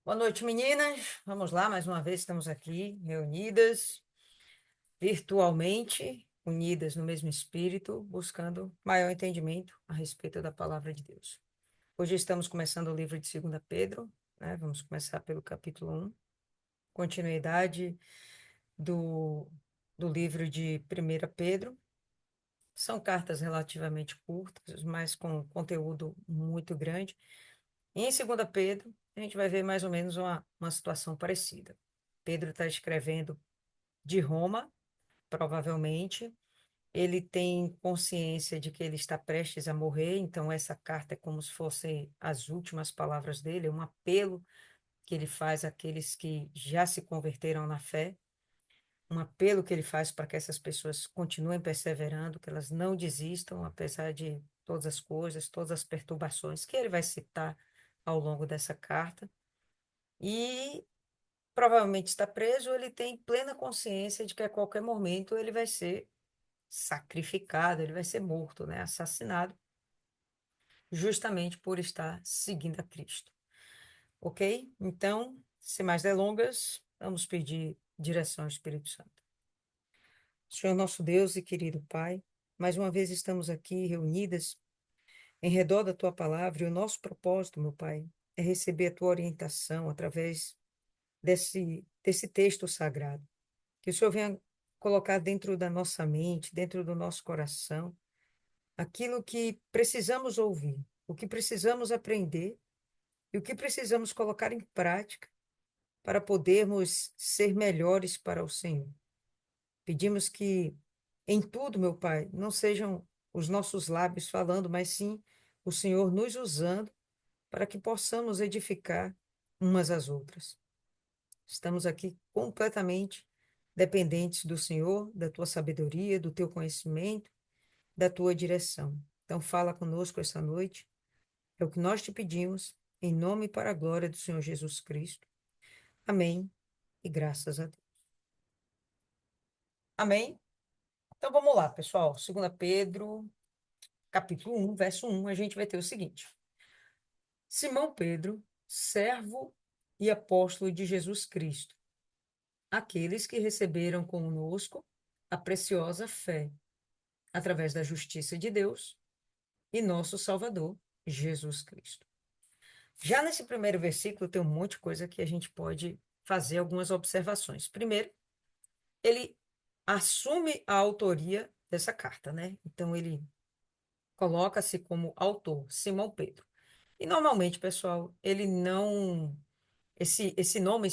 Boa noite, meninas. Vamos lá, mais uma vez estamos aqui reunidas, virtualmente, unidas no mesmo espírito, buscando maior entendimento a respeito da palavra de Deus. Hoje estamos começando o livro de 2 Pedro, né? Vamos começar pelo capítulo 1, continuidade do, do livro de 1 Pedro. São cartas relativamente curtas, mas com conteúdo muito grande. E em 2 Pedro, a gente vai ver mais ou menos uma situação parecida. Pedro está escrevendo de Roma, provavelmente. Ele tem consciência de que ele está prestes a morrer, então essa carta é como se fossem as últimas palavras dele, é um apelo que ele faz àqueles que já se converteram na fé, um apelo que ele faz para que essas pessoas continuem perseverando, que elas não desistam, apesar de todas as coisas, todas as perturbações que ele vai citar ao longo dessa carta. E provavelmente está preso, ele tem plena consciência de que a qualquer momento ele vai ser sacrificado, ele vai ser morto, né? Assassinado, justamente por estar seguindo a Cristo. Ok? Então, sem mais delongas, vamos pedir direção ao Espírito Santo. Senhor nosso Deus e querido Pai, mais uma vez estamos aqui reunidas em redor da Tua palavra e o nosso propósito, meu Pai, é receber a Tua orientação através desse texto sagrado. Que o Senhor venha colocar dentro da nossa mente, dentro do nosso coração, aquilo que precisamos ouvir, o que precisamos aprender e o que precisamos colocar em prática para podermos ser melhores para o Senhor. Pedimos que em tudo, meu Pai, não sejam os nossos lábios falando, mas sim o Senhor nos usando para que possamos edificar umas às outras. Estamos aqui completamente dependentes do Senhor, da tua sabedoria, do teu conhecimento, da tua direção. Então, fala conosco esta noite. É o que nós te pedimos, em nome e para a glória do Senhor Jesus Cristo. Amém. E graças a Deus. Amém. Então, vamos lá, pessoal. 2 Pedro, capítulo 1, verso 1, a gente vai ter o seguinte. Simão Pedro, servo e apóstolo de Jesus Cristo, aqueles que receberam conosco a preciosa fé, através da justiça de Deus e nosso Salvador, Jesus Cristo. Já nesse primeiro versículo tem um monte de coisa que a gente pode fazer algumas observações. Primeiro, ele assume a autoria dessa carta, né? Então ele coloca-se como autor, Simão Pedro. E normalmente, pessoal, ele não esse nome,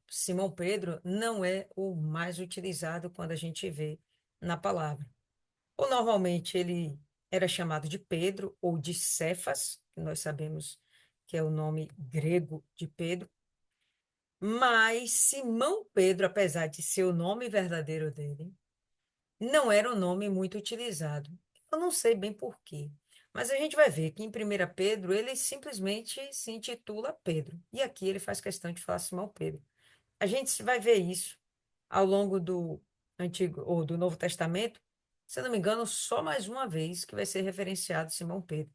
Simão Pedro, não é o mais utilizado quando a gente vê na palavra. Ou normalmente ele era chamado de Pedro ou de Cefas, que nós sabemos que é o nome grego de Pedro, mas Simão Pedro, apesar de ser o nome verdadeiro dele, não era um nome muito utilizado. Eu não sei bem por quê, mas a gente vai ver que em 1 Pedro ele simplesmente se intitula Pedro, e aqui ele faz questão de falar Simão Pedro. A gente vai ver isso ao longo do Antigo ou do Novo Testamento, se eu não me engano, só mais uma vez que vai ser referenciado Simão Pedro.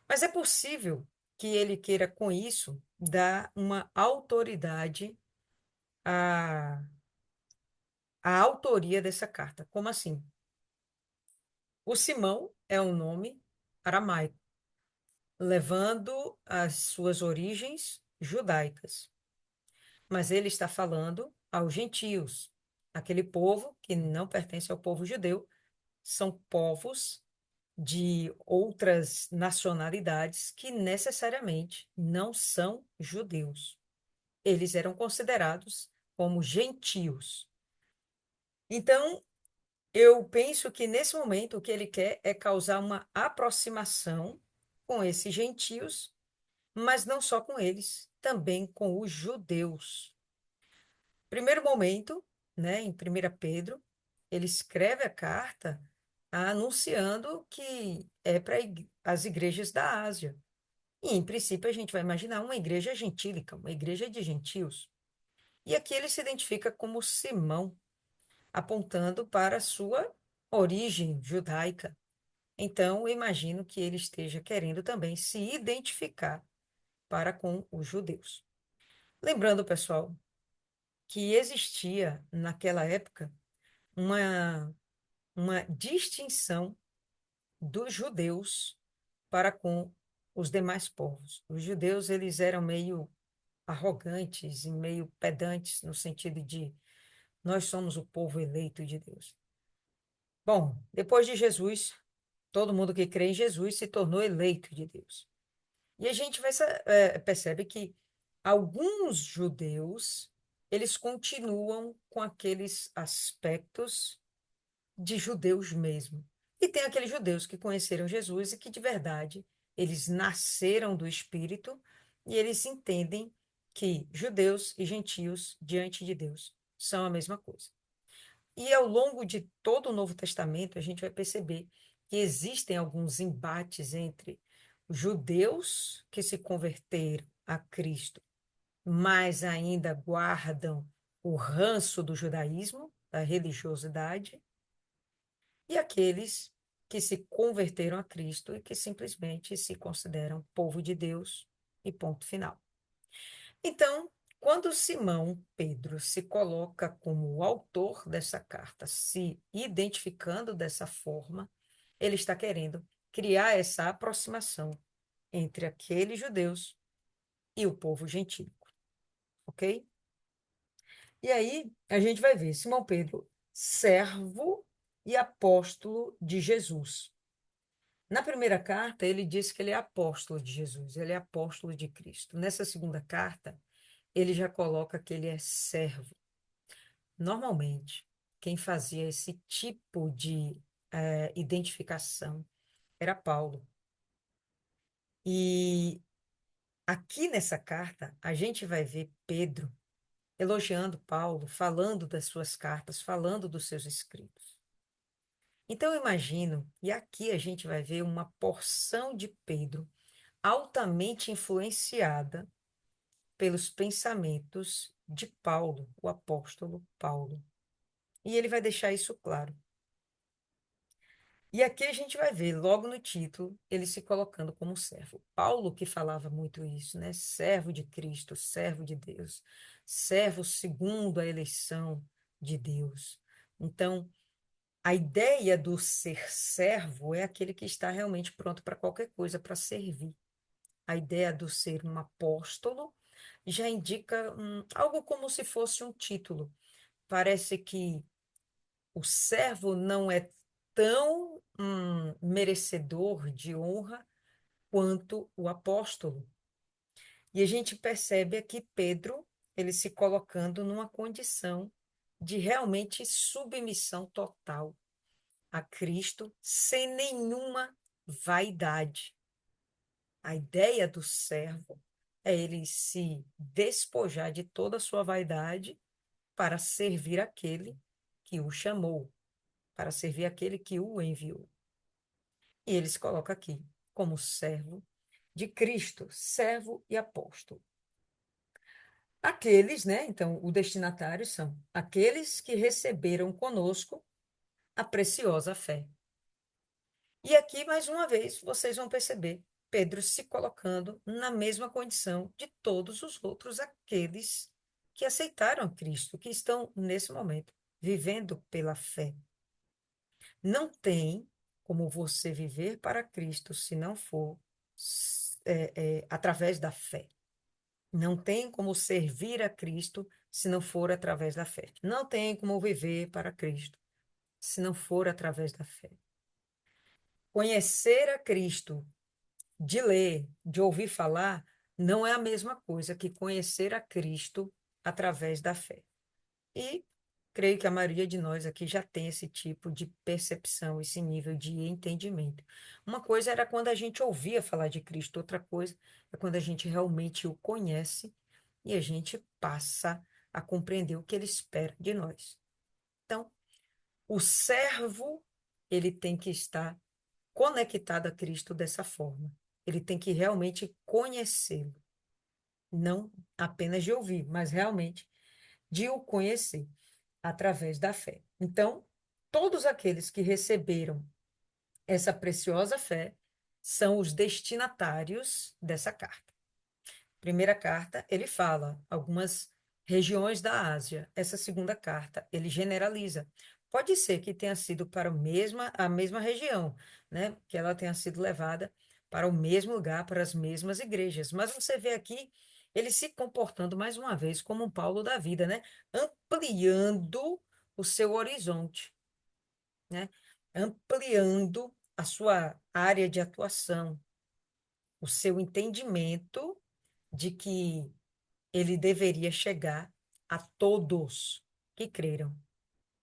Mas é possível que ele queira, com isso, dar uma autoridade à, à autoria dessa carta. Como assim? O Simão é um nome aramaico, levando as suas origens judaicas. Mas ele está falando aos gentios, aquele povo que não pertence ao povo judeu, são povos de outras nacionalidades que necessariamente não são judeus. Eles eram considerados como gentios. Então, eu penso que nesse momento o que ele quer é causar uma aproximação com esses gentios, mas não só com eles, também com os judeus. Primeiro momento, né, em 1 Pedro, ele escreve a carta anunciando que é para as igrejas da Ásia. E, em princípio, a gente vai imaginar uma igreja gentílica, uma igreja de gentios. E aqui ele se identifica como Simão, apontando para a sua origem judaica. Então, eu imagino que ele esteja querendo também se identificar para com os judeus. Lembrando, pessoal, que existia naquela época uma, uma distinção dos judeus para com os demais povos. Os judeus, eles eram meio arrogantes e meio pedantes no sentido de nós somos o povo eleito de Deus. Bom, depois de Jesus, todo mundo que crê em Jesus se tornou eleito de Deus. E a gente percebe que alguns judeus, eles continuam com aqueles aspectos de judeus mesmo. E tem aqueles judeus que conheceram Jesus e que de verdade eles nasceram do Espírito e eles entendem que judeus e gentios diante de Deus são a mesma coisa. E ao longo de todo o Novo Testamento, a gente vai perceber que existem alguns embates entre judeus que se converteram a Cristo, mas ainda guardam o ranço do judaísmo, da religiosidade, e aqueles que se converteram a Cristo e que simplesmente se consideram povo de Deus e ponto final. Então, quando Simão Pedro se coloca como o autor dessa carta, se identificando dessa forma, ele está querendo criar essa aproximação entre aqueles judeus e o povo gentílico, ok? E aí a gente vai ver Simão Pedro, servo e apóstolo de Jesus. Na primeira carta, ele diz que ele é apóstolo de Jesus, ele é apóstolo de Cristo. Nessa segunda carta, ele já coloca que ele é servo. Normalmente, quem fazia esse tipo de identificação era Paulo. E aqui nessa carta, a gente vai ver Pedro elogiando Paulo, falando das suas cartas, falando dos seus escritos. Então, eu imagino, e aqui a gente vai ver uma porção de Pedro altamente influenciada pelos pensamentos de Paulo, o apóstolo Paulo. E ele vai deixar isso claro. E aqui a gente vai ver, logo no título, ele se colocando como servo. Paulo que falava muito isso, né? Servo de Cristo, servo de Deus, servo segundo a eleição de Deus. Então, a ideia do ser servo é aquele que está realmente pronto para qualquer coisa, para servir. A ideia do ser um apóstolo já indica algo como se fosse um título. Parece que o servo não é tão merecedor de honra quanto o apóstolo. E a gente percebe aqui Pedro, ele se colocando numa condição de realmente submissão total a Cristo, sem nenhuma vaidade. A ideia do servo é ele se despojar de toda a sua vaidade para servir aquele que o chamou, para servir aquele que o enviou. E ele se coloca aqui como servo de Cristo, servo e apóstolo. Aqueles, né? Então, o destinatário são aqueles que receberam conosco a preciosa fé. E aqui, mais uma vez, vocês vão perceber Pedro se colocando na mesma condição de todos os outros, aqueles que aceitaram Cristo, que estão nesse momento vivendo pela fé. Não tem como você viver para Cristo se não for através da fé. Não tem como servir a Cristo se não for através da fé. Não tem como viver para Cristo se não for através da fé. Conhecer a Cristo, de ler, de ouvir falar, não é a mesma coisa que conhecer a Cristo através da fé. E creio que a maioria de nós aqui já tem esse tipo de percepção, esse nível de entendimento. Uma coisa era quando a gente ouvia falar de Cristo, outra coisa é quando a gente realmente o conhece e a gente passa a compreender o que ele espera de nós. Então, o servo, ele tem que estar conectado a Cristo dessa forma. Ele tem que realmente conhecê-lo, não apenas de ouvir, mas realmente de o conhecer através da fé. Então, todos aqueles que receberam essa preciosa fé são os destinatários dessa carta. Primeira carta, ele fala algumas regiões da Ásia. Essa segunda carta, ele generaliza. Pode ser que tenha sido para a mesma região, né? Que ela tenha sido levada para o mesmo lugar, para as mesmas igrejas. Mas você vê aqui ele se comportando mais uma vez como um Paulo da vida, né? Ampliando o seu horizonte, né? Ampliando a sua área de atuação, o seu entendimento de que ele deveria chegar a todos que creram,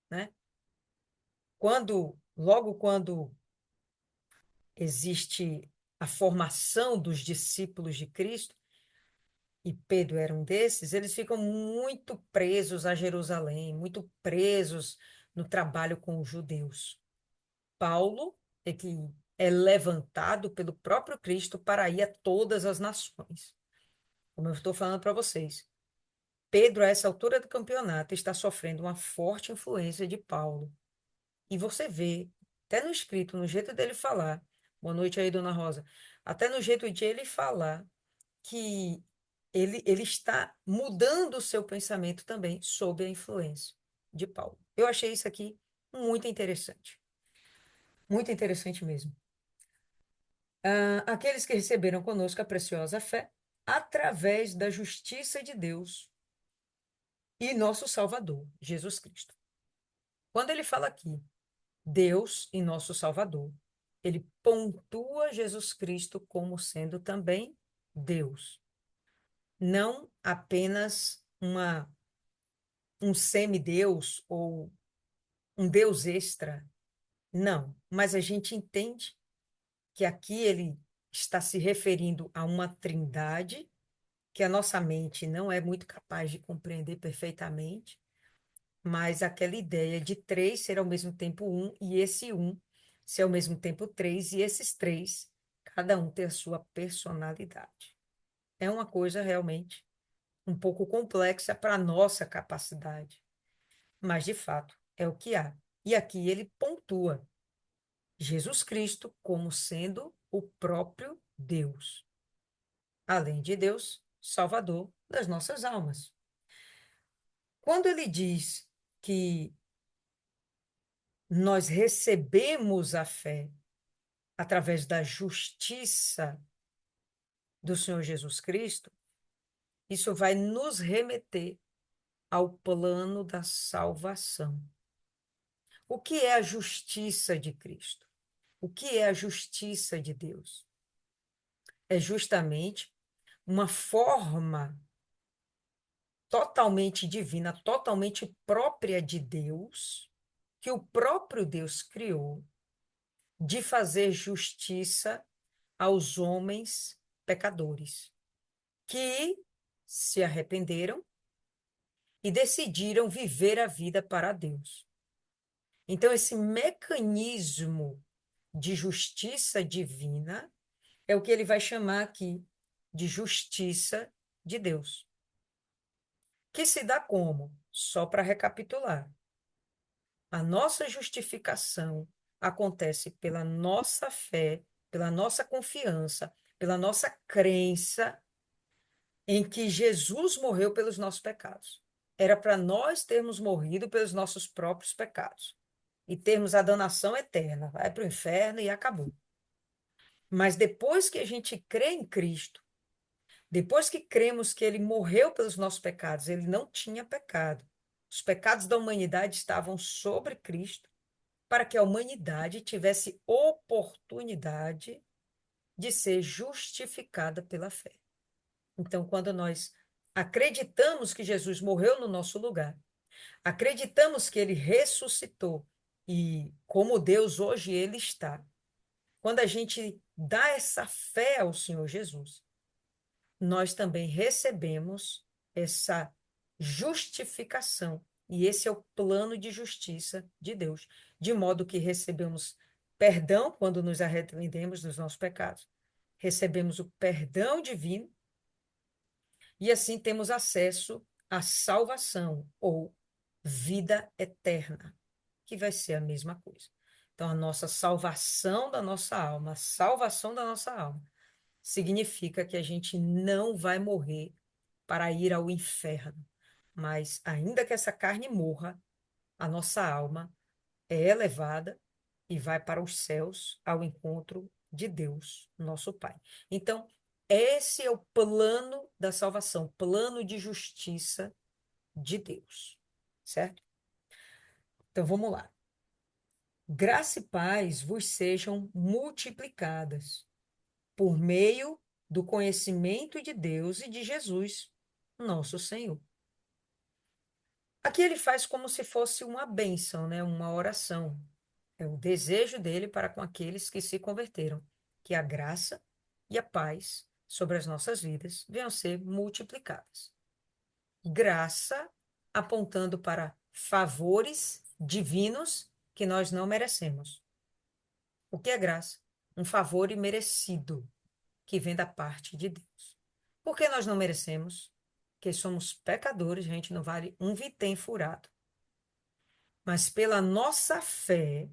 né? Logo quando existe a formação dos discípulos de Cristo, e Pedro era um desses, eles ficam muito presos a Jerusalém, muito presos no trabalho com os judeus. Paulo é que é levantado pelo próprio Cristo para ir a todas as nações. Como eu estou falando para vocês, Pedro, a essa altura do campeonato, está sofrendo uma forte influência de Paulo. E você vê, até no escrito, no jeito dele falar, boa noite aí, dona Rosa, até no jeito de ele falar, que ele está mudando o seu pensamento também sob a influência de Paulo. Eu achei isso aqui muito interessante mesmo. Aqueles que receberam conosco a preciosa fé, através da justiça de Deus e nosso Salvador, Jesus Cristo. Quando ele fala aqui, Deus e nosso Salvador, ele pontua Jesus Cristo como sendo também Deus, não apenas um semideus ou um Deus extra, não, mas a gente entende que aqui ele está se referindo a uma trindade que a nossa mente não é muito capaz de compreender perfeitamente, mas aquela ideia de três ser ao mesmo tempo um, e esse um ser ao mesmo tempo três, e esses três, cada um ter a sua personalidade. É uma coisa realmente um pouco complexa para a nossa capacidade, mas de fato é o que há. E aqui ele pontua Jesus Cristo como sendo o próprio Deus, além de Deus, Salvador das nossas almas. Quando ele diz que nós recebemos a fé através da justiça do Senhor Jesus Cristo, isso vai nos remeter ao plano da salvação. O que é a justiça de Cristo? O que é a justiça de Deus? É justamente uma forma totalmente divina, totalmente própria de Deus, que o próprio Deus criou, de fazer justiça aos homens pecadores, que se arrependeram e decidiram viver a vida para Deus. Então, esse mecanismo de justiça divina é o que ele vai chamar aqui de justiça de Deus, que se dá como? Só para recapitular. A nossa justificação acontece pela nossa fé, pela nossa confiança, pela nossa crença em que Jesus morreu pelos nossos pecados. Era para nós termos morrido pelos nossos próprios pecados e termos a danação eterna. Vai para o inferno e acabou. Mas depois que a gente crê em Cristo, depois que cremos que ele morreu pelos nossos pecados, ele não tinha pecado. Os pecados da humanidade estavam sobre Cristo para que a humanidade tivesse oportunidade de ser justificada pela fé. Então, quando nós acreditamos que Jesus morreu no nosso lugar, acreditamos que ele ressuscitou e, como Deus, hoje ele está. Quando a gente dá essa fé ao Senhor Jesus, nós também recebemos essa justificação. E esse é o plano de justiça de Deus, de modo que recebemos perdão quando nos arrependemos dos nossos pecados. Recebemos o perdão divino e assim temos acesso à salvação ou vida eterna, que vai ser a mesma coisa. Então, a nossa salvação da nossa alma, a salvação da nossa alma, significa que a gente não vai morrer para ir ao inferno. Mas, ainda que essa carne morra, a nossa alma é elevada e vai para os céus ao encontro de Deus, nosso Pai. Então, esse é o plano da salvação, plano de justiça de Deus, certo? Então, vamos lá. Graça e paz vos sejam multiplicadas por meio do conhecimento de Deus e de Jesus, nosso Senhor. Aqui ele faz como se fosse uma bênção, né? Uma oração. É o desejo dele para com aqueles que se converteram, que a graça e a paz sobre as nossas vidas venham ser multiplicadas. Graça apontando para favores divinos que nós não merecemos. O que é graça? Um favor imerecido que vem da parte de Deus. Por que nós não merecemos? Porque somos pecadores, a gente não vale um vintém furado. Mas pela nossa fé,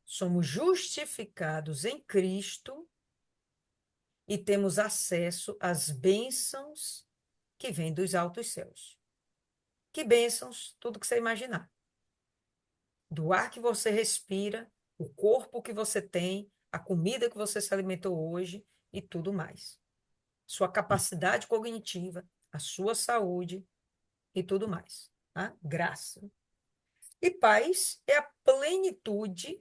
somos justificados em Cristo e temos acesso às bênçãos que vêm dos altos céus. Que bênçãos? Tudo que você imaginar. Do ar que você respira, o corpo que você tem, a comida que você se alimentou hoje e tudo mais. Sua capacidade cognitiva, a sua saúde e tudo mais. Tá? Graça. E paz é a plenitude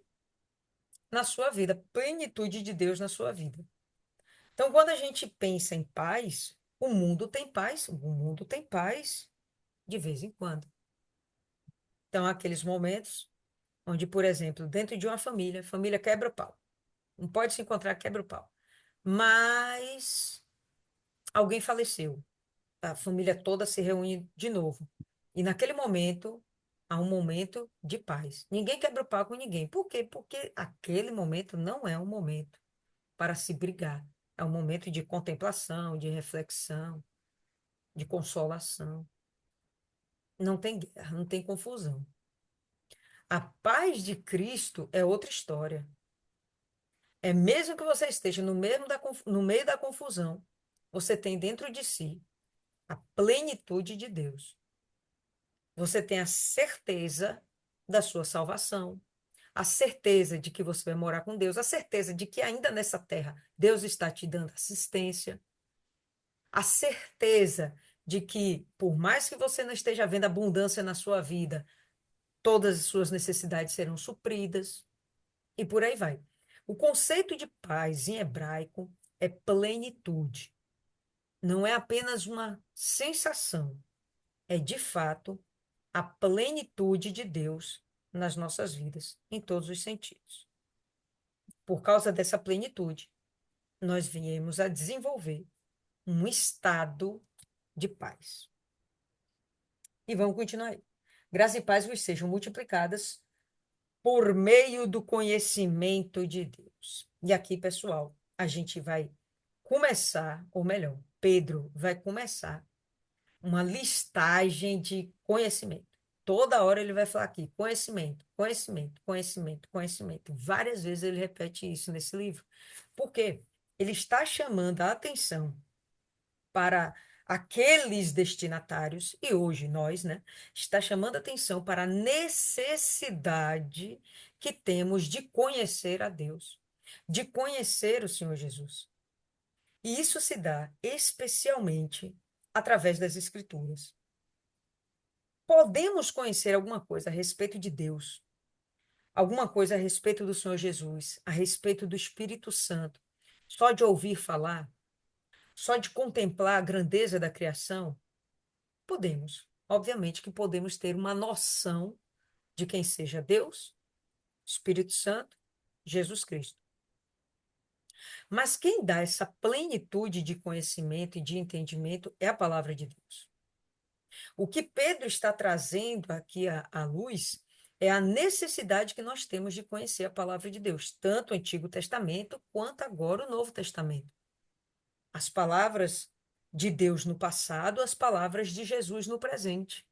na sua vida, plenitude de Deus na sua vida. Então, quando a gente pensa em paz, o mundo tem paz de vez em quando. Então, há aqueles momentos onde, por exemplo, dentro de uma família, a família quebra o pau. Não pode se encontrar, quebra o pau. Mas alguém faleceu. A família toda se reúne de novo. E naquele momento, há um momento de paz. Ninguém quebra o pau com ninguém. Por quê? Porque aquele momento não é um momento para se brigar. É um momento de contemplação, de reflexão, de consolação. Não tem guerra, não tem confusão. A paz de Cristo é outra história. É mesmo que você esteja no meio da confusão, você tem dentro de si a plenitude de Deus. Você tem a certeza da sua salvação, a certeza de que você vai morar com Deus, a certeza de que ainda nessa terra Deus está te dando assistência, a certeza de que, por mais que você não esteja vendo abundância na sua vida, todas as suas necessidades serão supridas, e por aí vai. O conceito de paz em hebraico é plenitude. Não é apenas uma sensação, é de fato a plenitude de Deus nas nossas vidas, em todos os sentidos. Por causa dessa plenitude, nós viemos a desenvolver um estado de paz. E vamos continuar aí. Graça e paz vos sejam multiplicadas por meio do conhecimento de Deus. E aqui, pessoal, a gente vai começar, ou melhor, Pedro vai começar uma listagem de conhecimento. Toda hora ele vai falar aqui, conhecimento, conhecimento, conhecimento, conhecimento. Várias vezes ele repete isso nesse livro. Por quê? Ele está chamando a atenção para aqueles destinatários, e hoje nós, né, está chamando atenção para a necessidade que temos de conhecer a Deus, de conhecer o Senhor Jesus. E isso se dá especialmente através das Escrituras. Podemos conhecer alguma coisa a respeito de Deus, alguma coisa a respeito do Senhor Jesus, a respeito do Espírito Santo, só de ouvir falar, só de contemplar a grandeza da criação? Podemos. Obviamente que podemos ter uma noção de quem seja Deus, Espírito Santo, Jesus Cristo. Mas quem dá essa plenitude de conhecimento e de entendimento é a palavra de Deus. O que Pedro está trazendo aqui à luz é a necessidade que nós temos de conhecer a palavra de Deus, tanto o Antigo Testamento quanto agora o Novo Testamento. As palavras de Deus no passado, as palavras de Jesus no presente.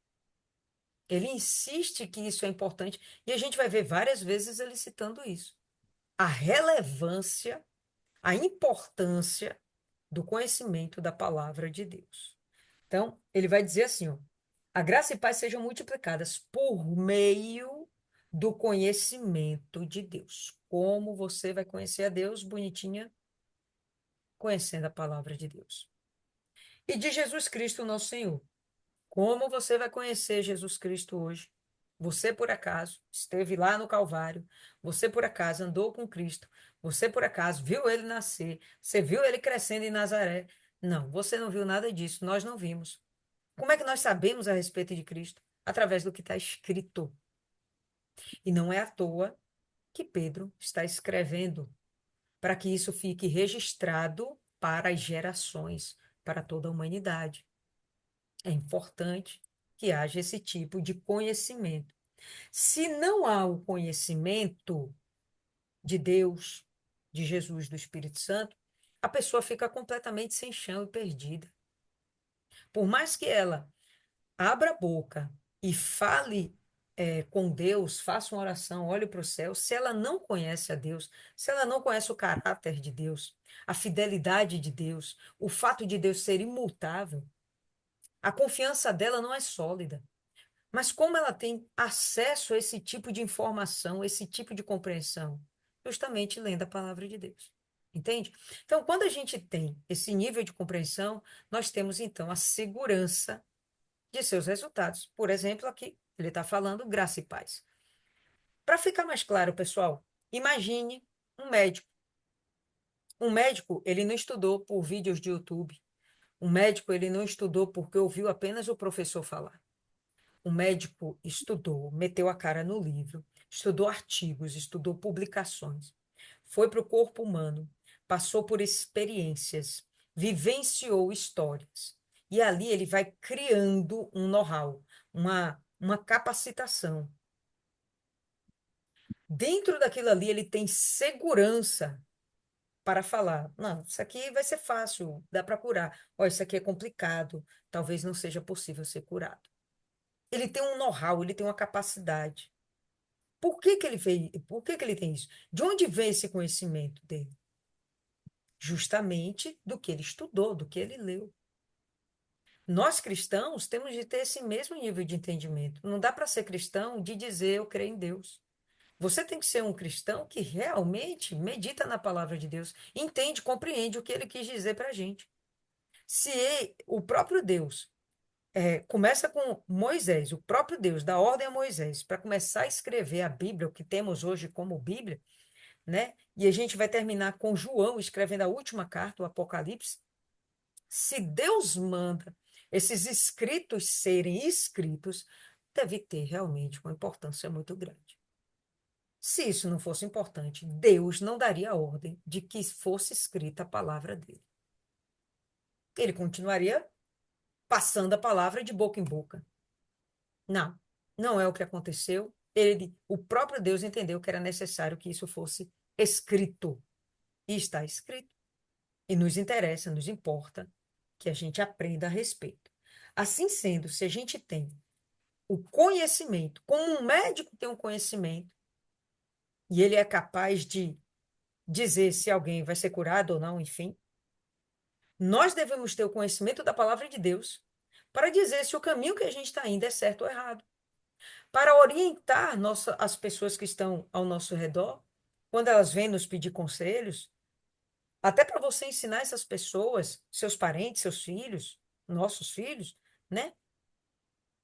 Ele insiste que isso é importante e a gente vai ver várias vezes ele citando isso. A relevância a importância do conhecimento da palavra de Deus. Então, ele vai dizer assim, ó, a graça e paz sejam multiplicadas por meio do conhecimento de Deus. Como você vai conhecer a Deus, bonitinha, conhecendo a palavra de Deus. E de Jesus Cristo, nosso Senhor. Como você vai conhecer Jesus Cristo hoje? Você, por acaso, esteve lá no Calvário, você, por acaso, andou com Cristo, você, por acaso, viu ele nascer, você viu ele crescendo em Nazaré. Não, você não viu nada disso, nós não vimos. Como é que nós sabemos a respeito de Cristo? Através do que está escrito. E não é à toa que Pedro está escrevendo para que isso fique registrado para as gerações, para toda a humanidade. É importante que haja esse tipo de conhecimento. Se não há o conhecimento de Deus, de Jesus, do Espírito Santo, a pessoa fica completamente sem chão e perdida. Por mais que ela abra a boca e fale com Deus, faça uma oração, olhe para o céu, se ela não conhece a Deus, se ela não conhece o caráter de Deus, a fidelidade de Deus, o fato de Deus ser imutável, a confiança dela não é sólida. Mas como ela tem acesso a esse tipo de informação, esse tipo de compreensão? Justamente lendo a palavra de Deus. Entende? Então, quando a gente tem esse nível de compreensão, nós temos então a segurança de seus resultados. Por exemplo, aqui ele está falando graça e paz. Para ficar mais claro, pessoal, imagine um médico. Um médico, ele não estudou por vídeos de YouTube. Um médico, ele não estudou porque ouviu apenas o professor falar. O médico estudou, meteu a cara no livro, estudou artigos, estudou publicações, foi para o corpo humano, passou por experiências, vivenciou histórias. E ali ele vai criando um know-how, uma capacitação. Dentro daquilo ali, ele tem segurança para falar: não, isso aqui vai ser fácil, dá para curar. Olha, isso aqui é complicado, talvez não seja possível ser curado. Ele tem um know-how, ele tem uma capacidade. Por que que ele fez? Por que que ele tem isso? De onde vem esse conhecimento dele? Justamente do que ele estudou, do que ele leu. Nós cristãos temos de ter esse mesmo nível de entendimento. Não dá para ser cristão de dizer eu creio em Deus. Você tem que ser um cristão que realmente medita na palavra de Deus, entende, compreende o que ele quis dizer para a gente. Se o próprio Deus começa com Moisés, o próprio Deus dá ordem a Moisés para começar a escrever a Bíblia, o que temos hoje como Bíblia, né? E a gente vai terminar com João escrevendo a última carta, o Apocalipse. Se Deus manda esses escritos serem escritos, deve ter realmente uma importância muito grande. Se isso não fosse importante, Deus não daria a ordem de que fosse escrita a palavra dele. Ele continuaria passando a palavra de boca em boca. Não, não é o que aconteceu. O próprio Deus entendeu que era necessário que isso fosse escrito. E está escrito. E nos interessa, nos importa que a gente aprenda a respeito. Assim sendo, se a gente tem o conhecimento, como um médico tem um conhecimento, e ele é capaz de dizer se alguém vai ser curado ou não, enfim, nós devemos ter o conhecimento da palavra de Deus para dizer se o caminho que a gente está indo é certo ou errado, para orientar as pessoas que estão ao nosso redor, quando elas vêm nos pedir conselhos, até para você ensinar essas pessoas, seus parentes, seus filhos, nossos filhos, né?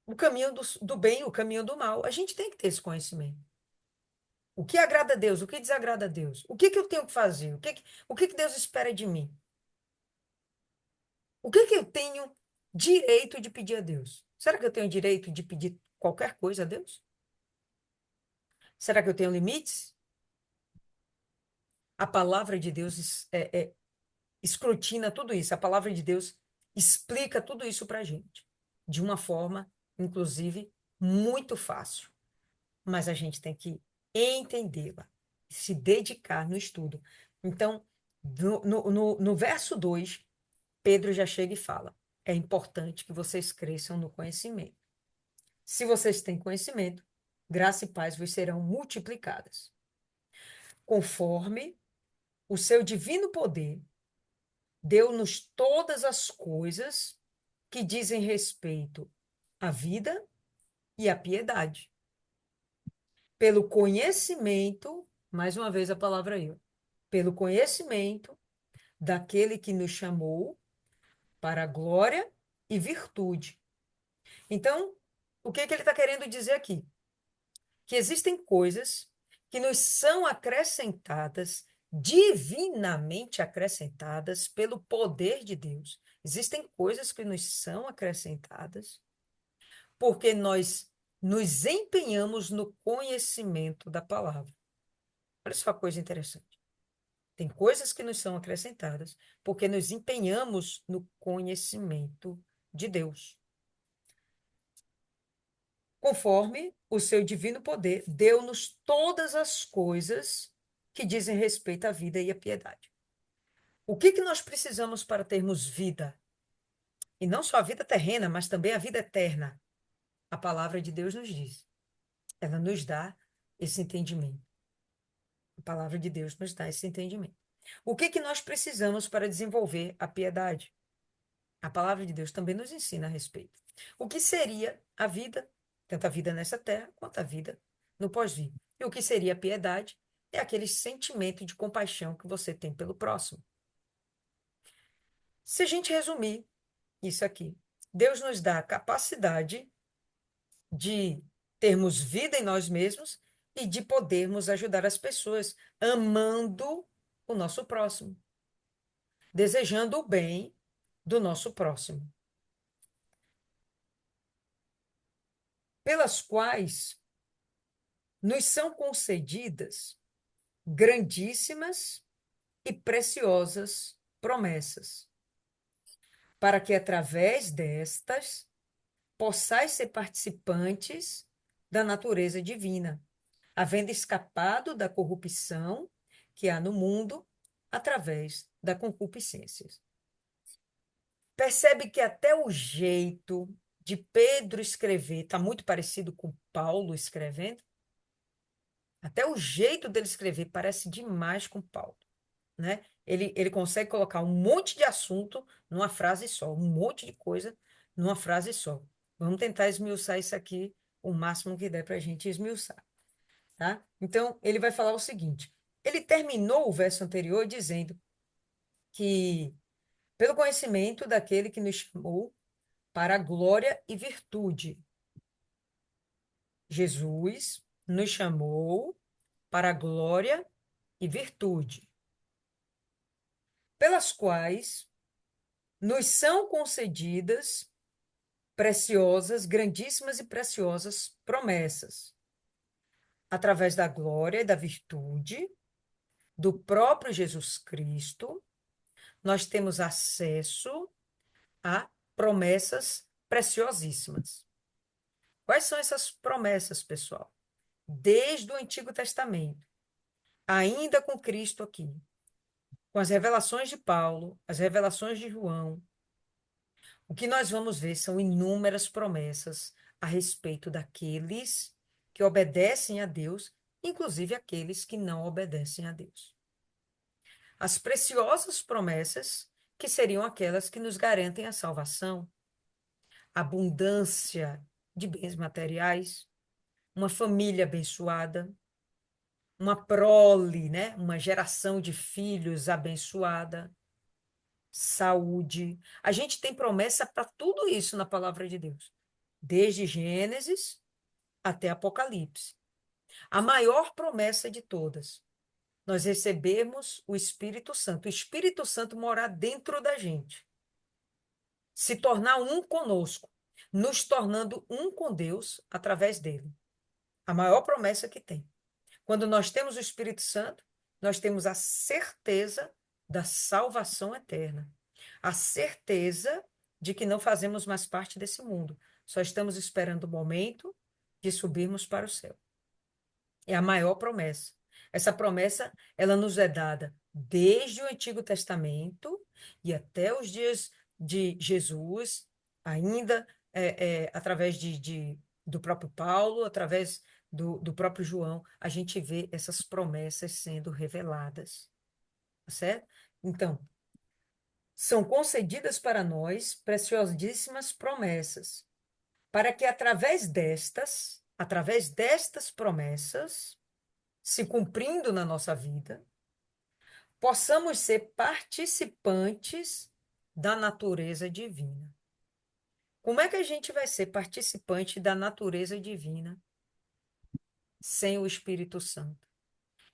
O caminho do bem, o caminho do mal. A gente tem que ter esse conhecimento. O que agrada a Deus, o que desagrada a Deus? O que que eu tenho que fazer? O que que Deus espera de mim? O que que eu tenho direito de pedir a Deus? Será que eu tenho direito de pedir qualquer coisa a Deus? Será que eu tenho limites? A palavra de Deus escrutina tudo isso. A palavra de Deus explica tudo isso para a gente, de uma forma, inclusive, muito fácil. Mas a gente tem que entendê-la, se dedicar no estudo. Então, no verso 2, Pedro já chega e fala: é importante que vocês cresçam no conhecimento. Se vocês têm conhecimento, graça e paz vos serão multiplicadas, conforme o seu divino poder deu-nos todas as coisas que dizem respeito à vida e à piedade. Pelo conhecimento, mais uma vez a palavra eu, pelo conhecimento daquele que nos chamou para a glória e virtude. Então, o que que ele está querendo dizer aqui? Que existem coisas que nos são acrescentadas, divinamente acrescentadas pelo poder de Deus. Existem coisas que nos são acrescentadas porque nós nos empenhamos no conhecimento da palavra. Olha só que coisa interessante. Tem coisas que nos são acrescentadas porque nos empenhamos no conhecimento de Deus. Conforme o seu divino poder, deu-nos todas as coisas que dizem respeito à vida e à piedade. O que que nós precisamos para termos vida? E não só a vida terrena, mas também a vida eterna. A palavra de Deus nos diz. Ela nos dá esse entendimento. A palavra de Deus nos dá esse entendimento. O que que nós precisamos para desenvolver a piedade? A palavra de Deus também nos ensina a respeito. O que seria a vida, tanto a vida nessa terra quanto a vida no pós-vida? E o que seria a piedade? É aquele sentimento de compaixão que você tem pelo próximo. Se a gente resumir isso aqui, Deus nos dá a capacidade de termos vida em nós mesmos e de podermos ajudar as pessoas, amando o nosso próximo, desejando o bem do nosso próximo, pelas quais nos são concedidas grandíssimas e preciosas promessas, para que através destas possais ser participantes da natureza divina, havendo escapado da corrupção que há no mundo através da concupiscência. Percebe que até o jeito de Pedro escrever está muito parecido com Paulo escrevendo? Até o jeito dele escrever parece demais com Paulo, né? Ele consegue colocar um monte de assunto numa frase só, um monte de coisa numa frase só. Vamos tentar esmiuçar isso aqui o máximo que der para a gente esmiuçar, tá? Então, ele vai falar o seguinte: ele terminou o verso anterior dizendo que, pelo conhecimento daquele que nos chamou para a glória e virtude, Jesus nos chamou para a glória e virtude, pelas quais nos são concedidas preciosas, grandíssimas e preciosas promessas, através da glória e da virtude do próprio Jesus Cristo, nós temos acesso a promessas preciosíssimas. Quais são essas promessas, pessoal? Desde o Antigo Testamento, ainda com Cristo aqui, com as revelações de Paulo, as revelações de João, o que nós vamos ver são inúmeras promessas a respeito daqueles que obedecem a Deus, inclusive aqueles que não obedecem a Deus. As preciosas promessas, que seriam aquelas que nos garantem a salvação, abundância de bens materiais, uma família abençoada, uma prole, né? Uma geração de filhos abençoada, saúde. A gente tem promessa para tudo isso na palavra de Deus, desde Gênesis até Apocalipse. A maior promessa de todas, nós recebemos o Espírito Santo. O Espírito Santo morar dentro da gente, se tornar um conosco, nos tornando um com Deus através dele. A maior promessa que tem. Quando nós temos o Espírito Santo, nós temos a certeza da salvação eterna. A certeza de que não fazemos mais parte desse mundo. Só estamos esperando o momento de subirmos para o céu. É a maior promessa. Essa promessa, ela nos é dada desde o Antigo Testamento e até os dias de Jesus, ainda através do próprio Paulo, através do próprio João, a gente vê essas promessas sendo reveladas. tá certo? Então, são concedidas para nós preciosíssimas promessas, para que através destas promessas, se cumprindo na nossa vida, possamos ser participantes da natureza divina. Como é que a gente vai ser participante da natureza divina sem o Espírito Santo?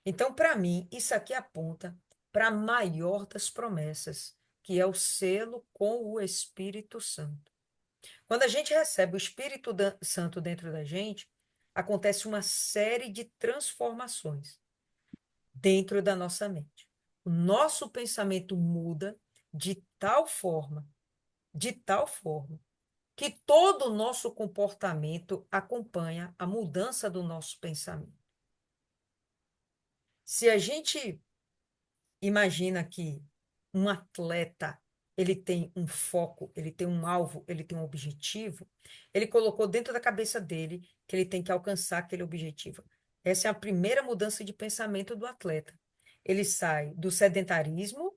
Então, para mim, isso aqui aponta para a maior das promessas, que é o selo com o Espírito Santo. Quando a gente recebe o Santo dentro da gente, acontece uma série de transformações dentro da nossa mente. O nosso pensamento muda de tal forma, que todo o nosso comportamento acompanha a mudança do nosso pensamento. Se a gente imagina que um atleta, ele tem um foco, ele tem um alvo, ele tem um objetivo, ele colocou dentro da cabeça dele que ele tem que alcançar aquele objetivo. Essa é a primeira mudança de pensamento do atleta. Ele sai do sedentarismo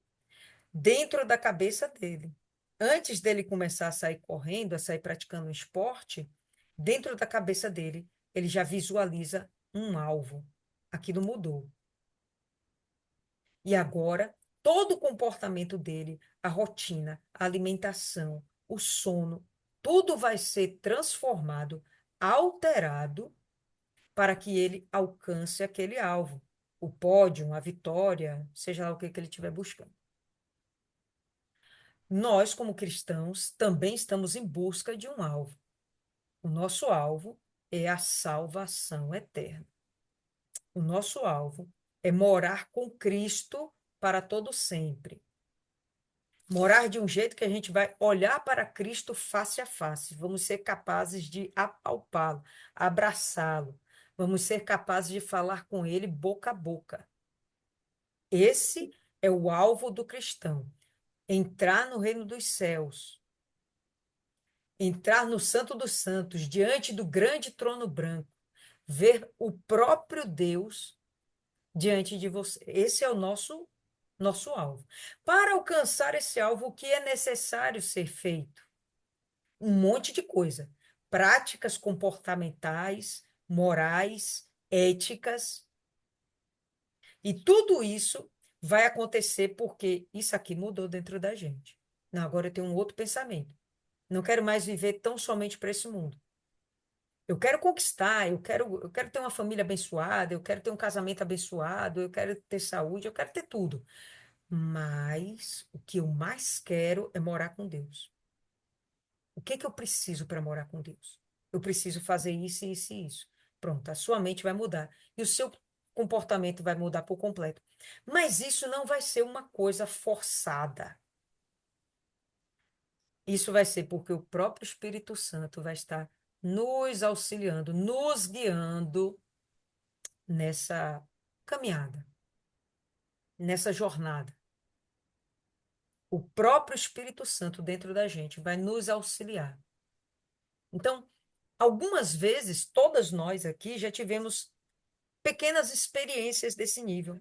dentro da cabeça dele. Antes dele começar a sair correndo, a sair praticando um esporte, dentro da cabeça dele, ele já visualiza um alvo. Aquilo mudou. E agora, todo o comportamento dele, a rotina, a alimentação, o sono, tudo vai ser transformado, alterado, para que ele alcance aquele alvo, o pódio, a vitória, seja lá o que que ele estiver buscando. Nós, como cristãos, também estamos em busca de um alvo. O nosso alvo é a salvação eterna. O nosso alvo é morar com Cristo para todo sempre. Morar de um jeito que a gente vai olhar para Cristo face a face. Vamos ser capazes de apalpá-lo, abraçá-lo. Vamos ser capazes de falar com ele boca a boca. Esse é o alvo do cristão. Entrar no reino dos céus. Entrar no Santo dos Santos, diante do grande trono branco. Ver o próprio Deus diante de você. Esse é o nosso alvo. Para alcançar esse alvo, o que é necessário ser feito? Um monte de coisa. Práticas comportamentais, morais, éticas. E tudo isso vai acontecer porque isso aqui mudou dentro da gente. Não, agora eu tenho um outro pensamento. Não quero mais viver tão somente para esse mundo. Eu quero conquistar, eu quero ter uma família abençoada, eu quero ter um casamento abençoado, eu quero ter saúde, eu quero ter tudo. Mas o que eu mais quero é morar com Deus. O que que eu preciso para morar com Deus? Eu preciso fazer isso, isso e isso. Pronto, a sua mente vai mudar e o seu comportamento vai mudar por completo. Mas isso não vai ser uma coisa forçada. Isso vai ser porque o próprio Espírito Santo vai estar nos auxiliando, nos guiando nessa caminhada, nessa jornada. O próprio Espírito Santo dentro da gente vai nos auxiliar. Então, algumas vezes, todas nós aqui já tivemos pequenas experiências desse nível.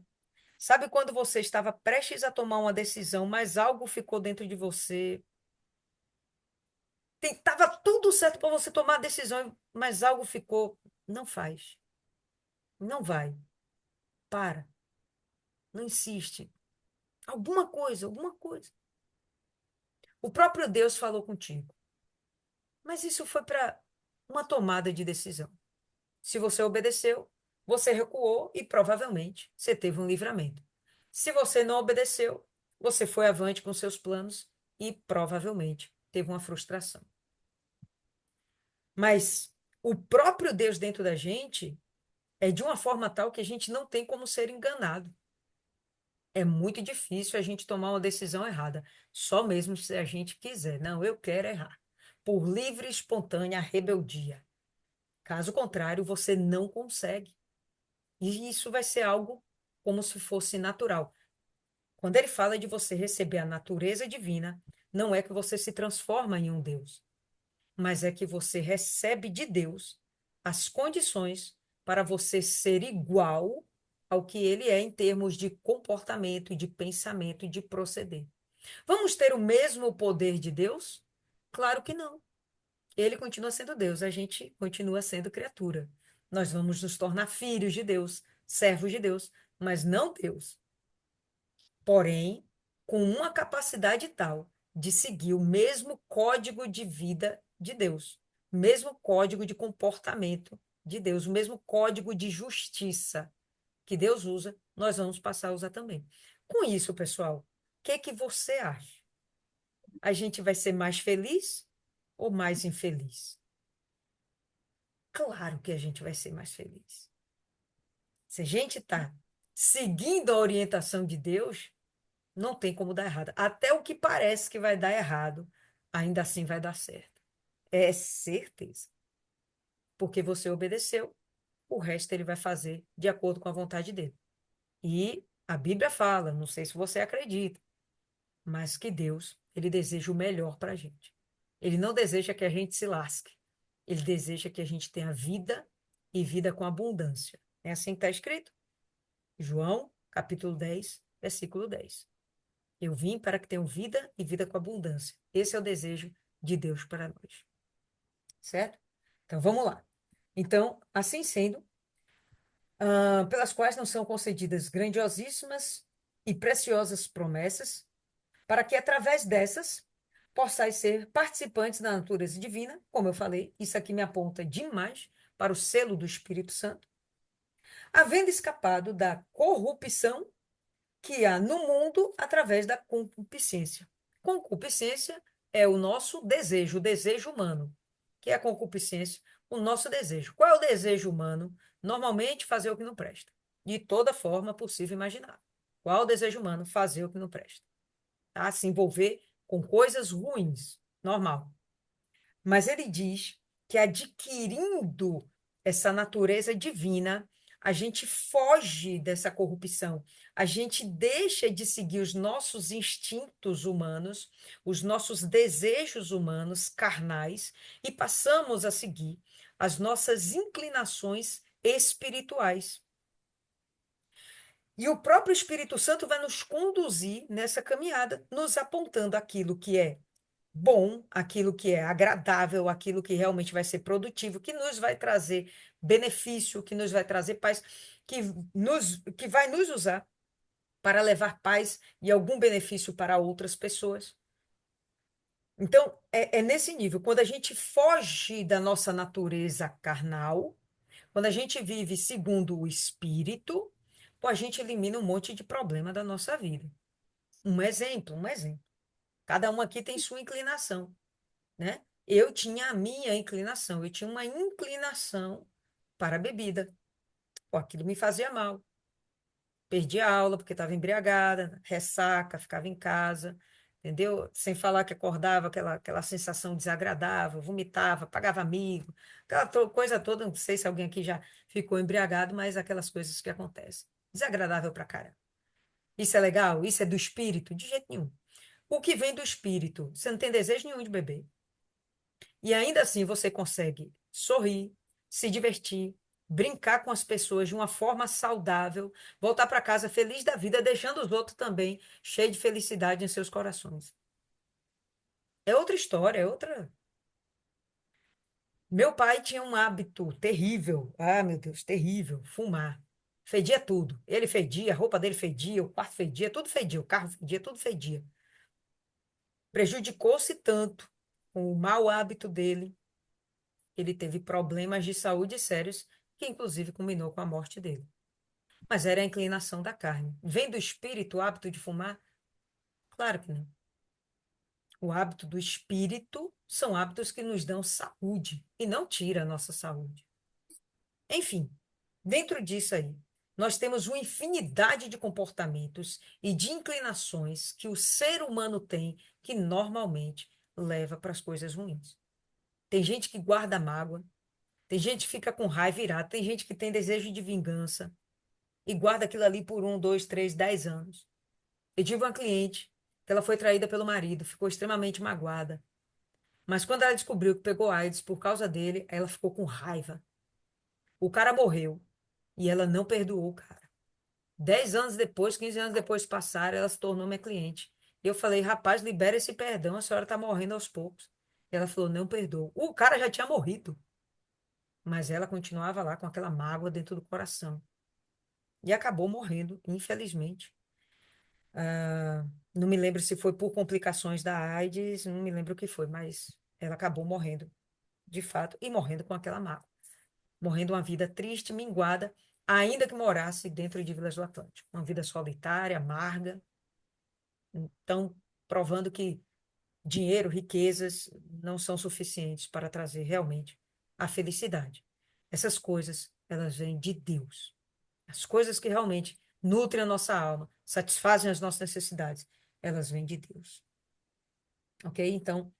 Sabe quando você estava prestes a tomar uma decisão, mas algo ficou dentro de você? Estava tudo certo para você tomar a decisão, mas algo ficou. Não faz. Não vai. Para. Não insiste. Alguma coisa, alguma coisa. O próprio Deus falou contigo. Mas isso foi para uma tomada de decisão. Se você obedeceu, você recuou e provavelmente você teve um livramento. Se você não obedeceu, você foi avante com seus planos e provavelmente teve uma frustração. Mas o próprio Deus dentro da gente é de uma forma tal que a gente não tem como ser enganado. É muito difícil a gente tomar uma decisão errada, só mesmo se a gente quiser. Não, eu quero errar. Por livre e espontânea rebeldia. Caso contrário, você não consegue. E isso vai ser algo como se fosse natural. Quando ele fala de você receber a natureza divina, não é que você se transforma em um Deus, mas é que você recebe de Deus as condições para você ser igual ao que ele é em termos de comportamento, de pensamento e de proceder. Vamos ter o mesmo poder de Deus? Claro que não. Ele continua sendo Deus, a gente continua sendo criatura. Nós vamos nos tornar filhos de Deus, servos de Deus, mas não Deus. Porém, com uma capacidade tal de seguir o mesmo código de vida de Deus, o mesmo código de comportamento de Deus, o mesmo código de justiça que Deus usa, nós vamos passar a usar também. Com isso, pessoal, o que que você acha? A gente vai ser mais feliz ou mais infeliz? Claro que a gente vai ser mais feliz. Se a gente está seguindo a orientação de Deus, não tem como dar errado. Até o que parece que vai dar errado, ainda assim vai dar certo. É certeza. Porque você obedeceu, o resto ele vai fazer de acordo com a vontade dele. E a Bíblia fala, não sei se você acredita, mas que Deus, ele deseja o melhor para a gente. Ele não deseja que a gente se lasque. Ele deseja que a gente tenha vida e vida com abundância. É assim que está escrito? João, capítulo 10, versículo 10. Eu vim para que tenham vida e vida com abundância. Esse é o desejo de Deus para nós. Certo? Então, vamos lá. Então, assim sendo, pelas quais não são concedidas grandiosíssimas e preciosas promessas, para que através dessas possais ser participantes da natureza divina, como eu falei, isso aqui me aponta demais para o selo do Espírito Santo, havendo escapado da corrupção que há no mundo através da concupiscência. Concupiscência é o nosso desejo, o desejo humano, que é a concupiscência, o nosso desejo. Qual é o desejo humano? Normalmente fazer o que não presta, de toda forma possível e imaginável. Qual é o desejo humano? Fazer o que não presta. Tá? Se envolver com coisas ruins, normal. Mas ele diz que adquirindo essa natureza divina, a gente foge dessa corrupção, a gente deixa de seguir os nossos instintos humanos, os nossos desejos humanos carnais e passamos a seguir as nossas inclinações espirituais. E o próprio Espírito Santo vai nos conduzir nessa caminhada, nos apontando aquilo que é bom, aquilo que é agradável, aquilo que realmente vai ser produtivo, que nos vai trazer benefício, que nos vai trazer paz, que vai nos usar para levar paz e algum benefício para outras pessoas. Então, é nesse nível. Quando a gente foge da nossa natureza carnal, quando a gente vive segundo o Espírito, pô, a gente elimina um monte de problema da nossa vida. Um exemplo, um exemplo. Cada um aqui tem sua inclinação, né? Eu tinha a minha inclinação, eu tinha uma inclinação para a bebida. Pô, aquilo me fazia mal. Perdi a aula porque estava embriagada, ressaca, ficava em casa, entendeu? Sem falar que acordava aquela sensação desagradável, vomitava, pagava amigo, aquela coisa toda. Não sei se alguém aqui já ficou embriagado, mas aquelas coisas que acontecem. Desagradável pra cara. Isso é legal? Isso é do espírito? De jeito nenhum. O que vem do espírito? Você não tem desejo nenhum de beber. E ainda assim você consegue sorrir, se divertir, brincar com as pessoas de uma forma saudável, voltar para casa feliz da vida, deixando os outros também cheios de felicidade em seus corações. É outra história, é outra. Meu pai tinha um hábito terrível, ah, meu Deus, terrível, fumar. Fedia tudo. Ele fedia, a roupa dele fedia, o quarto fedia, tudo fedia, o carro fedia, tudo fedia. Prejudicou-se tanto com o mau hábito dele. Ele teve problemas de saúde sérios, que inclusive culminou com a morte dele. Mas era a inclinação da carne. Vem do espírito o hábito de fumar? Claro que não. O hábito do espírito são hábitos que nos dão saúde e não tira a nossa saúde. Enfim, dentro disso aí, nós temos uma infinidade de comportamentos e de inclinações que o ser humano tem que normalmente leva para as coisas ruins. Tem gente que guarda mágoa, tem gente que fica com raiva irada, tem gente que tem desejo de vingança e guarda aquilo ali por 1, 2, 3, 10 anos. Eu tive uma cliente que ela foi traída pelo marido, ficou extremamente magoada. Mas quando ela descobriu que pegou AIDS por causa dele, ela ficou com raiva. O cara morreu e ela não perdoou o cara. 10 anos depois, 15 anos depois passaram, ela se tornou minha cliente. Eu falei, rapaz, libera esse perdão, a senhora está morrendo aos poucos. Ela falou, não perdoou. O cara já tinha morrido, mas ela continuava lá com aquela mágoa dentro do coração. E acabou morrendo, infelizmente. Não me lembro se foi por complicações da AIDS, não me lembro o que foi, mas ela acabou morrendo, de fato, e morrendo com aquela mágoa. Morrendo uma vida triste, minguada, ainda que morasse dentro de Vilas do Atlântico. Uma vida solitária, amarga. Então, provando que dinheiro, riquezas não são suficientes para trazer realmente a felicidade. Essas coisas, elas vêm de Deus. As coisas que realmente nutrem a nossa alma, satisfazem as nossas necessidades, elas vêm de Deus. Ok? Então,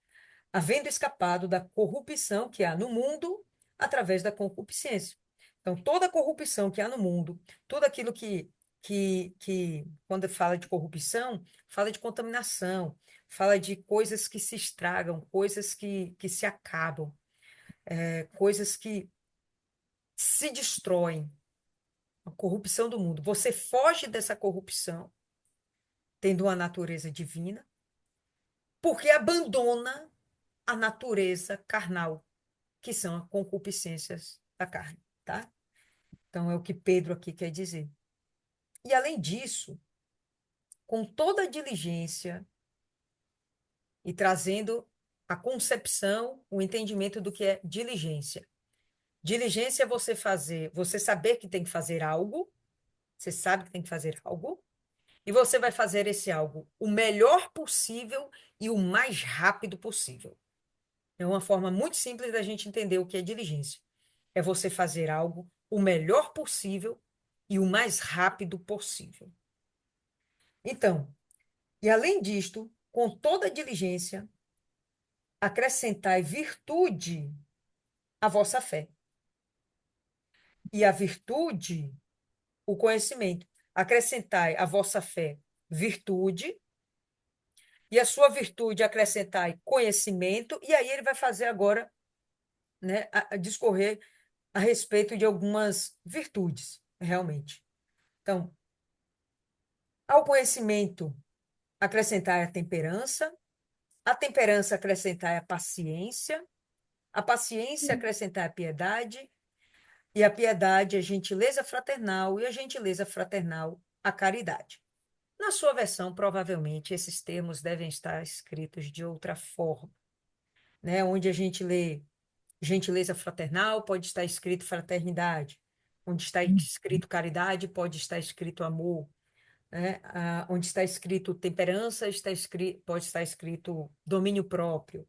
havendo escapado da corrupção que há no mundo através da concupiscência. Então, toda a corrupção que há no mundo, tudo aquilo quando fala de corrupção, fala de contaminação, fala de coisas que se estragam, coisas que se acabam, coisas que se destroem, a corrupção do mundo. Você foge dessa corrupção, tendo uma natureza divina, porque abandona a natureza carnal, que são as concupiscências da carne, tá? Então, é o que Pedro aqui quer dizer. E, além disso, com toda a diligência e trazendo a concepção, o entendimento do que é diligência. Diligência é você fazer, você saber que tem que fazer algo, você sabe que tem que fazer algo, e você vai fazer esse algo o melhor possível e o mais rápido possível. É uma forma muito simples da gente entender o que é diligência. É você fazer algo o melhor possível e o mais rápido possível. Então, e além disto, com toda diligência, acrescentai virtude à vossa fé. E a virtude, o conhecimento. Acrescentai à vossa fé virtude, e a sua virtude acrescentai conhecimento, e aí ele vai fazer agora, né, a discorrer a respeito de algumas virtudes, realmente. Então, ao conhecimento acrescentai a temperança acrescentai a paciência acrescentai a piedade, e a piedade a gentileza fraternal, e a gentileza fraternal a caridade. Na sua versão, provavelmente, esses termos devem estar escritos de outra forma, né? Onde a gente lê gentileza fraternal, pode estar escrito fraternidade. Onde está escrito caridade, pode estar escrito amor. Né? Onde está escrito temperança, pode estar escrito domínio próprio.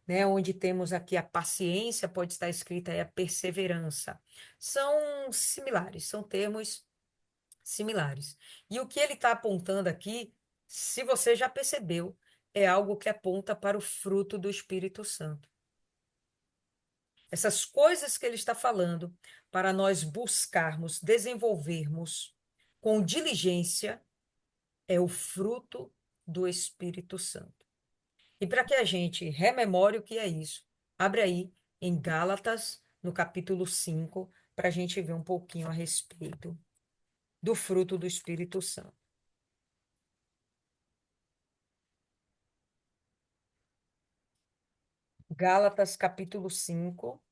Né? Onde temos aqui a paciência, pode estar escrita aí a perseverança. São similares, são termos similares. E o que ele está apontando aqui, se você já percebeu, é algo que aponta para o fruto do Espírito Santo. Essas coisas que ele está falando, para nós buscarmos, desenvolvermos com diligência, é o fruto do Espírito Santo. E para que a gente rememore o que é isso, abre aí em Gálatas, no capítulo 5, para a gente ver um pouquinho a respeito do fruto do Espírito Santo. Gálatas, capítulo 5,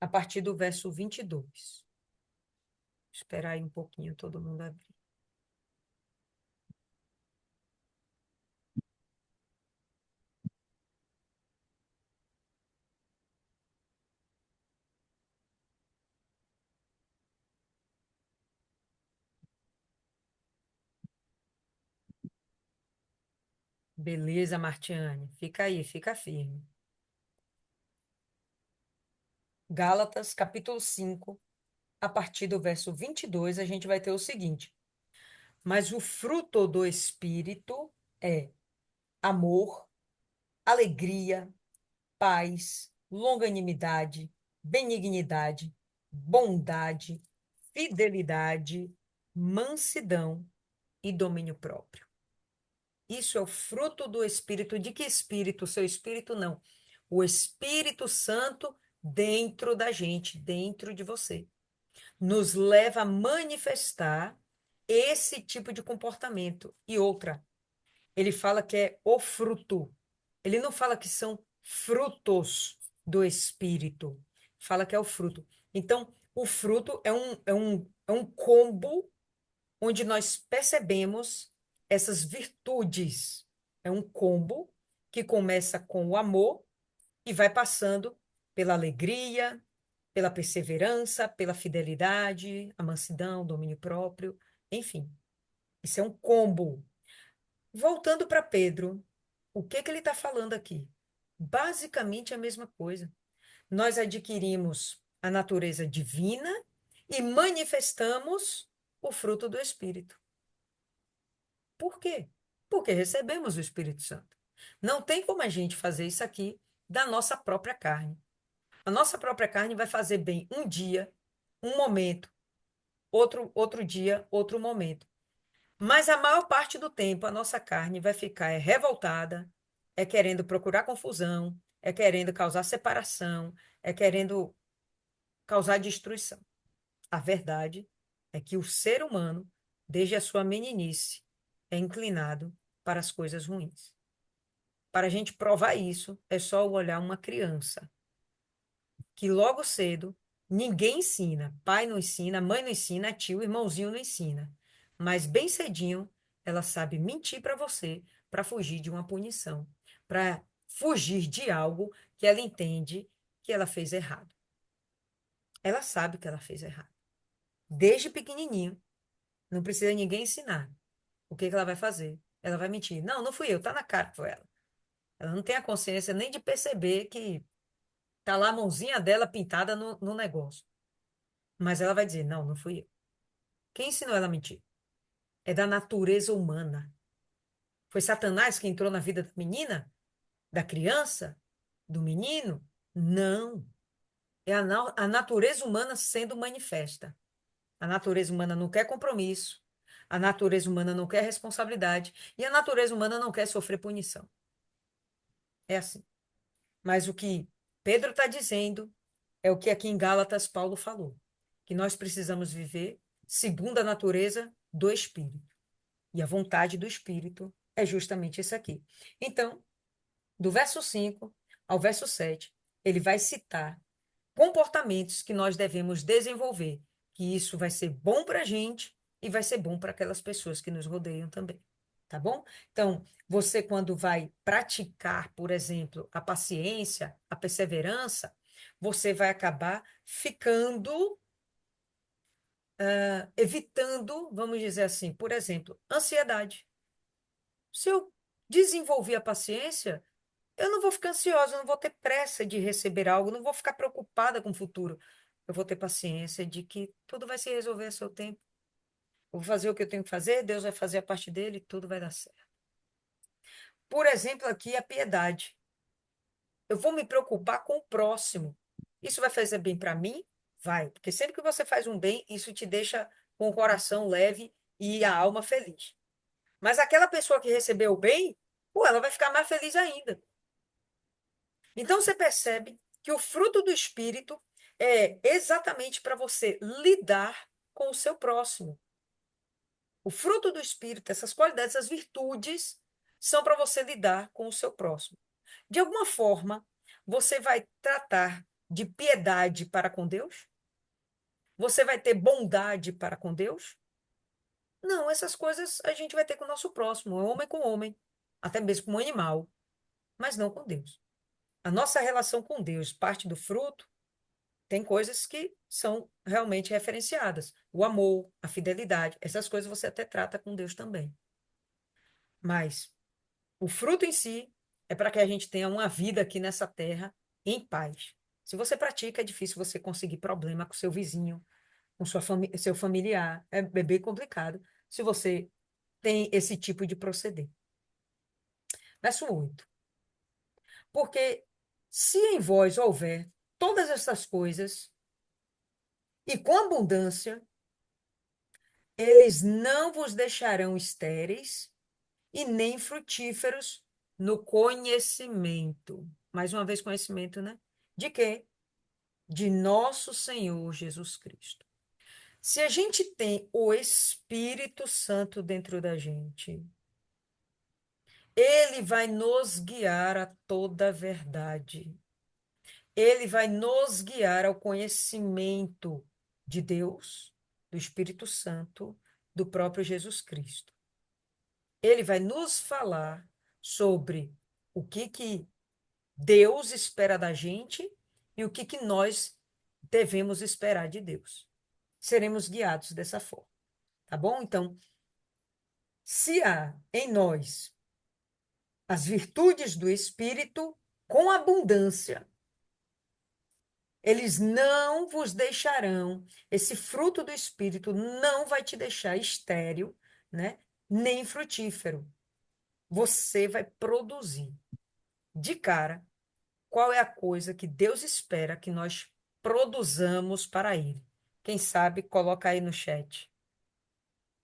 a partir do verso 22. Esperar aí um pouquinho todo mundo abrir. Beleza, Martiane. Fica aí, fica firme. Gálatas, capítulo 5, a partir do verso 22, a gente vai ter o seguinte: Mas o fruto do Espírito é amor, alegria, paz, longanimidade, benignidade, bondade, fidelidade, mansidão e domínio próprio. Isso é o fruto do Espírito. De que Espírito? O seu Espírito não. O Espírito Santo dentro da gente, dentro de você. nos leva a manifestar esse tipo de comportamento. E outra, ele fala que é o fruto. Ele não fala que são frutos do Espírito. Fala que é o fruto. Então, o fruto é um combo onde nós percebemos essas virtudes. É um combo que começa com o amor e vai passando pela alegria, pela perseverança, pela fidelidade, a mansidão, o domínio próprio, enfim. Isso é um combo. Voltando para Pedro, o que que ele está falando aqui? Basicamente a mesma coisa. Nós adquirimos a natureza divina e manifestamos o fruto do Espírito. Por quê? Porque recebemos o Espírito Santo. Não tem como a gente fazer isso aqui da nossa própria carne. A nossa própria carne vai fazer bem um dia, um momento, outro dia, outro momento. Mas a maior parte do tempo a nossa carne vai ficar revoltada, é querendo procurar confusão, é querendo causar separação, é querendo causar destruição. A verdade é que o ser humano, desde a sua meninice, é inclinado para as coisas ruins. Para a gente provar isso, é só olhar uma criança, que logo cedo ninguém ensina. Pai não ensina, mãe não ensina, tio, irmãozinho não ensina. Mas bem cedinho, ela sabe mentir para você para fugir de uma punição, para fugir de algo que ela entende que ela fez errado. Ela sabe que ela fez errado. Desde pequenininho, não precisa ninguém ensinar. O que que ela vai fazer? Ela vai mentir. Não, não fui eu, tá na cara que foi ela. Ela não tem a consciência nem de perceber que tá lá a mãozinha dela pintada no negócio. Mas ela vai dizer: não, não fui eu. Quem ensinou ela a mentir? É da natureza humana. Foi Satanás que entrou na vida da menina? Da criança? Do menino? Não. É a natureza humana sendo manifesta. A natureza humana não quer compromisso. A natureza humana não quer responsabilidade. E a natureza humana não quer sofrer punição. É assim. Mas o que Pedro está dizendo é o que aqui em Gálatas Paulo falou, que nós precisamos viver segundo a natureza do Espírito. E a vontade do Espírito é justamente isso aqui. Então, do verso 5 ao verso 7, ele vai citar comportamentos que nós devemos desenvolver, que isso vai ser bom para a gente e vai ser bom para aquelas pessoas que nos rodeiam também. Tá bom? Então, você, quando vai praticar, por exemplo, a paciência, a perseverança, você vai acabar ficando, evitando, vamos dizer assim, por exemplo, ansiedade. Se eu desenvolver a paciência, eu não vou ficar ansiosa, eu não vou ter pressa de receber algo, não vou ficar preocupada com o futuro. Eu vou ter paciência de que tudo vai se resolver a seu tempo. Eu vou fazer o que eu tenho que fazer, Deus vai fazer a parte dele e tudo vai dar certo. Por exemplo, aqui a piedade. Eu vou me preocupar com o próximo. Isso vai fazer bem para mim? Vai, porque sempre que você faz um bem, isso te deixa com o coração leve e a alma feliz. Mas aquela pessoa que recebeu o bem, pô, ela vai ficar mais feliz ainda. Então você percebe que o fruto do Espírito é exatamente para você lidar com o seu próximo. O fruto do Espírito, essas qualidades, essas virtudes, são para você lidar com o seu próximo. De alguma forma, você vai tratar de piedade para com Deus? Você vai ter bondade para com Deus? Não, essas coisas a gente vai ter com o nosso próximo, homem com homem, até mesmo com um animal, mas não com Deus. A nossa relação com Deus, parte do fruto, tem coisas que são realmente referenciadas. O amor, a fidelidade, essas coisas você até trata com Deus também. Mas o fruto em si é para que a gente tenha uma vida aqui nessa terra em paz. Se você pratica, é difícil você conseguir problema com seu vizinho, com seu familiar. É bem complicado se você tem esse tipo de proceder. Verso 8. Porque se em vós houver todas essas coisas, e com abundância, eles não vos deixarão estéreis e nem frutíferos no conhecimento. Mais uma vez, conhecimento, né? De quê? De nosso Senhor Jesus Cristo. Se a gente tem o Espírito Santo dentro da gente, ele vai nos guiar a toda a verdade. Ele vai nos guiar ao conhecimento de Deus, do Espírito Santo, do próprio Jesus Cristo. Ele vai nos falar sobre o que Deus espera da gente e o que nós devemos esperar de Deus. Seremos guiados dessa forma, tá bom? Então, se há em nós as virtudes do Espírito com abundância, eles não vos deixarão, esse fruto do Espírito não vai te deixar estéril, né? Nem frutífero. Você vai produzir de cara qual é a coisa que Deus espera que nós produzamos para Ele. Quem sabe, coloca aí no chat.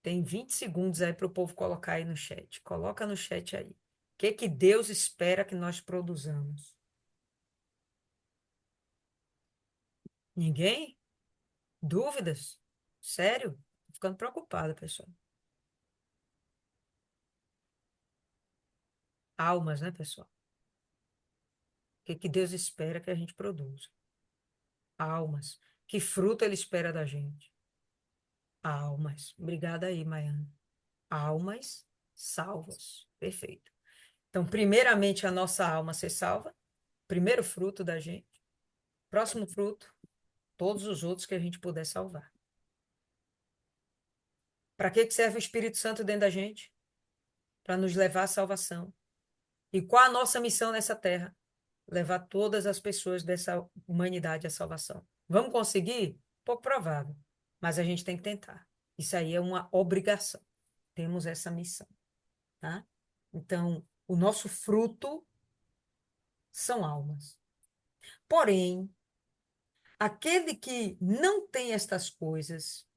Tem 20 segundos aí para o povo colocar aí no chat. Coloca no chat aí. O que Deus espera que nós produzamos? Ninguém? Dúvidas? Sério? Tô ficando preocupada, pessoal. Almas, né, pessoal? O que Deus espera que a gente produza? Almas. Que fruto Ele espera da gente? Almas. Obrigada aí, Maiana. Almas salvas. Perfeito. Então, primeiramente, a nossa alma ser salva. Primeiro fruto da gente. Próximo fruto, todos os outros que a gente puder salvar. Para que serve o Espírito Santo dentro da gente? Para nos levar à salvação. E qual a nossa missão nessa terra? Levar todas as pessoas dessa humanidade à salvação. Vamos conseguir? Pouco provável, mas a gente tem que tentar. Isso aí é uma obrigação. Temos essa missão, tá? Então, o nosso fruto são almas. Porém, aquele que não tem estas coisas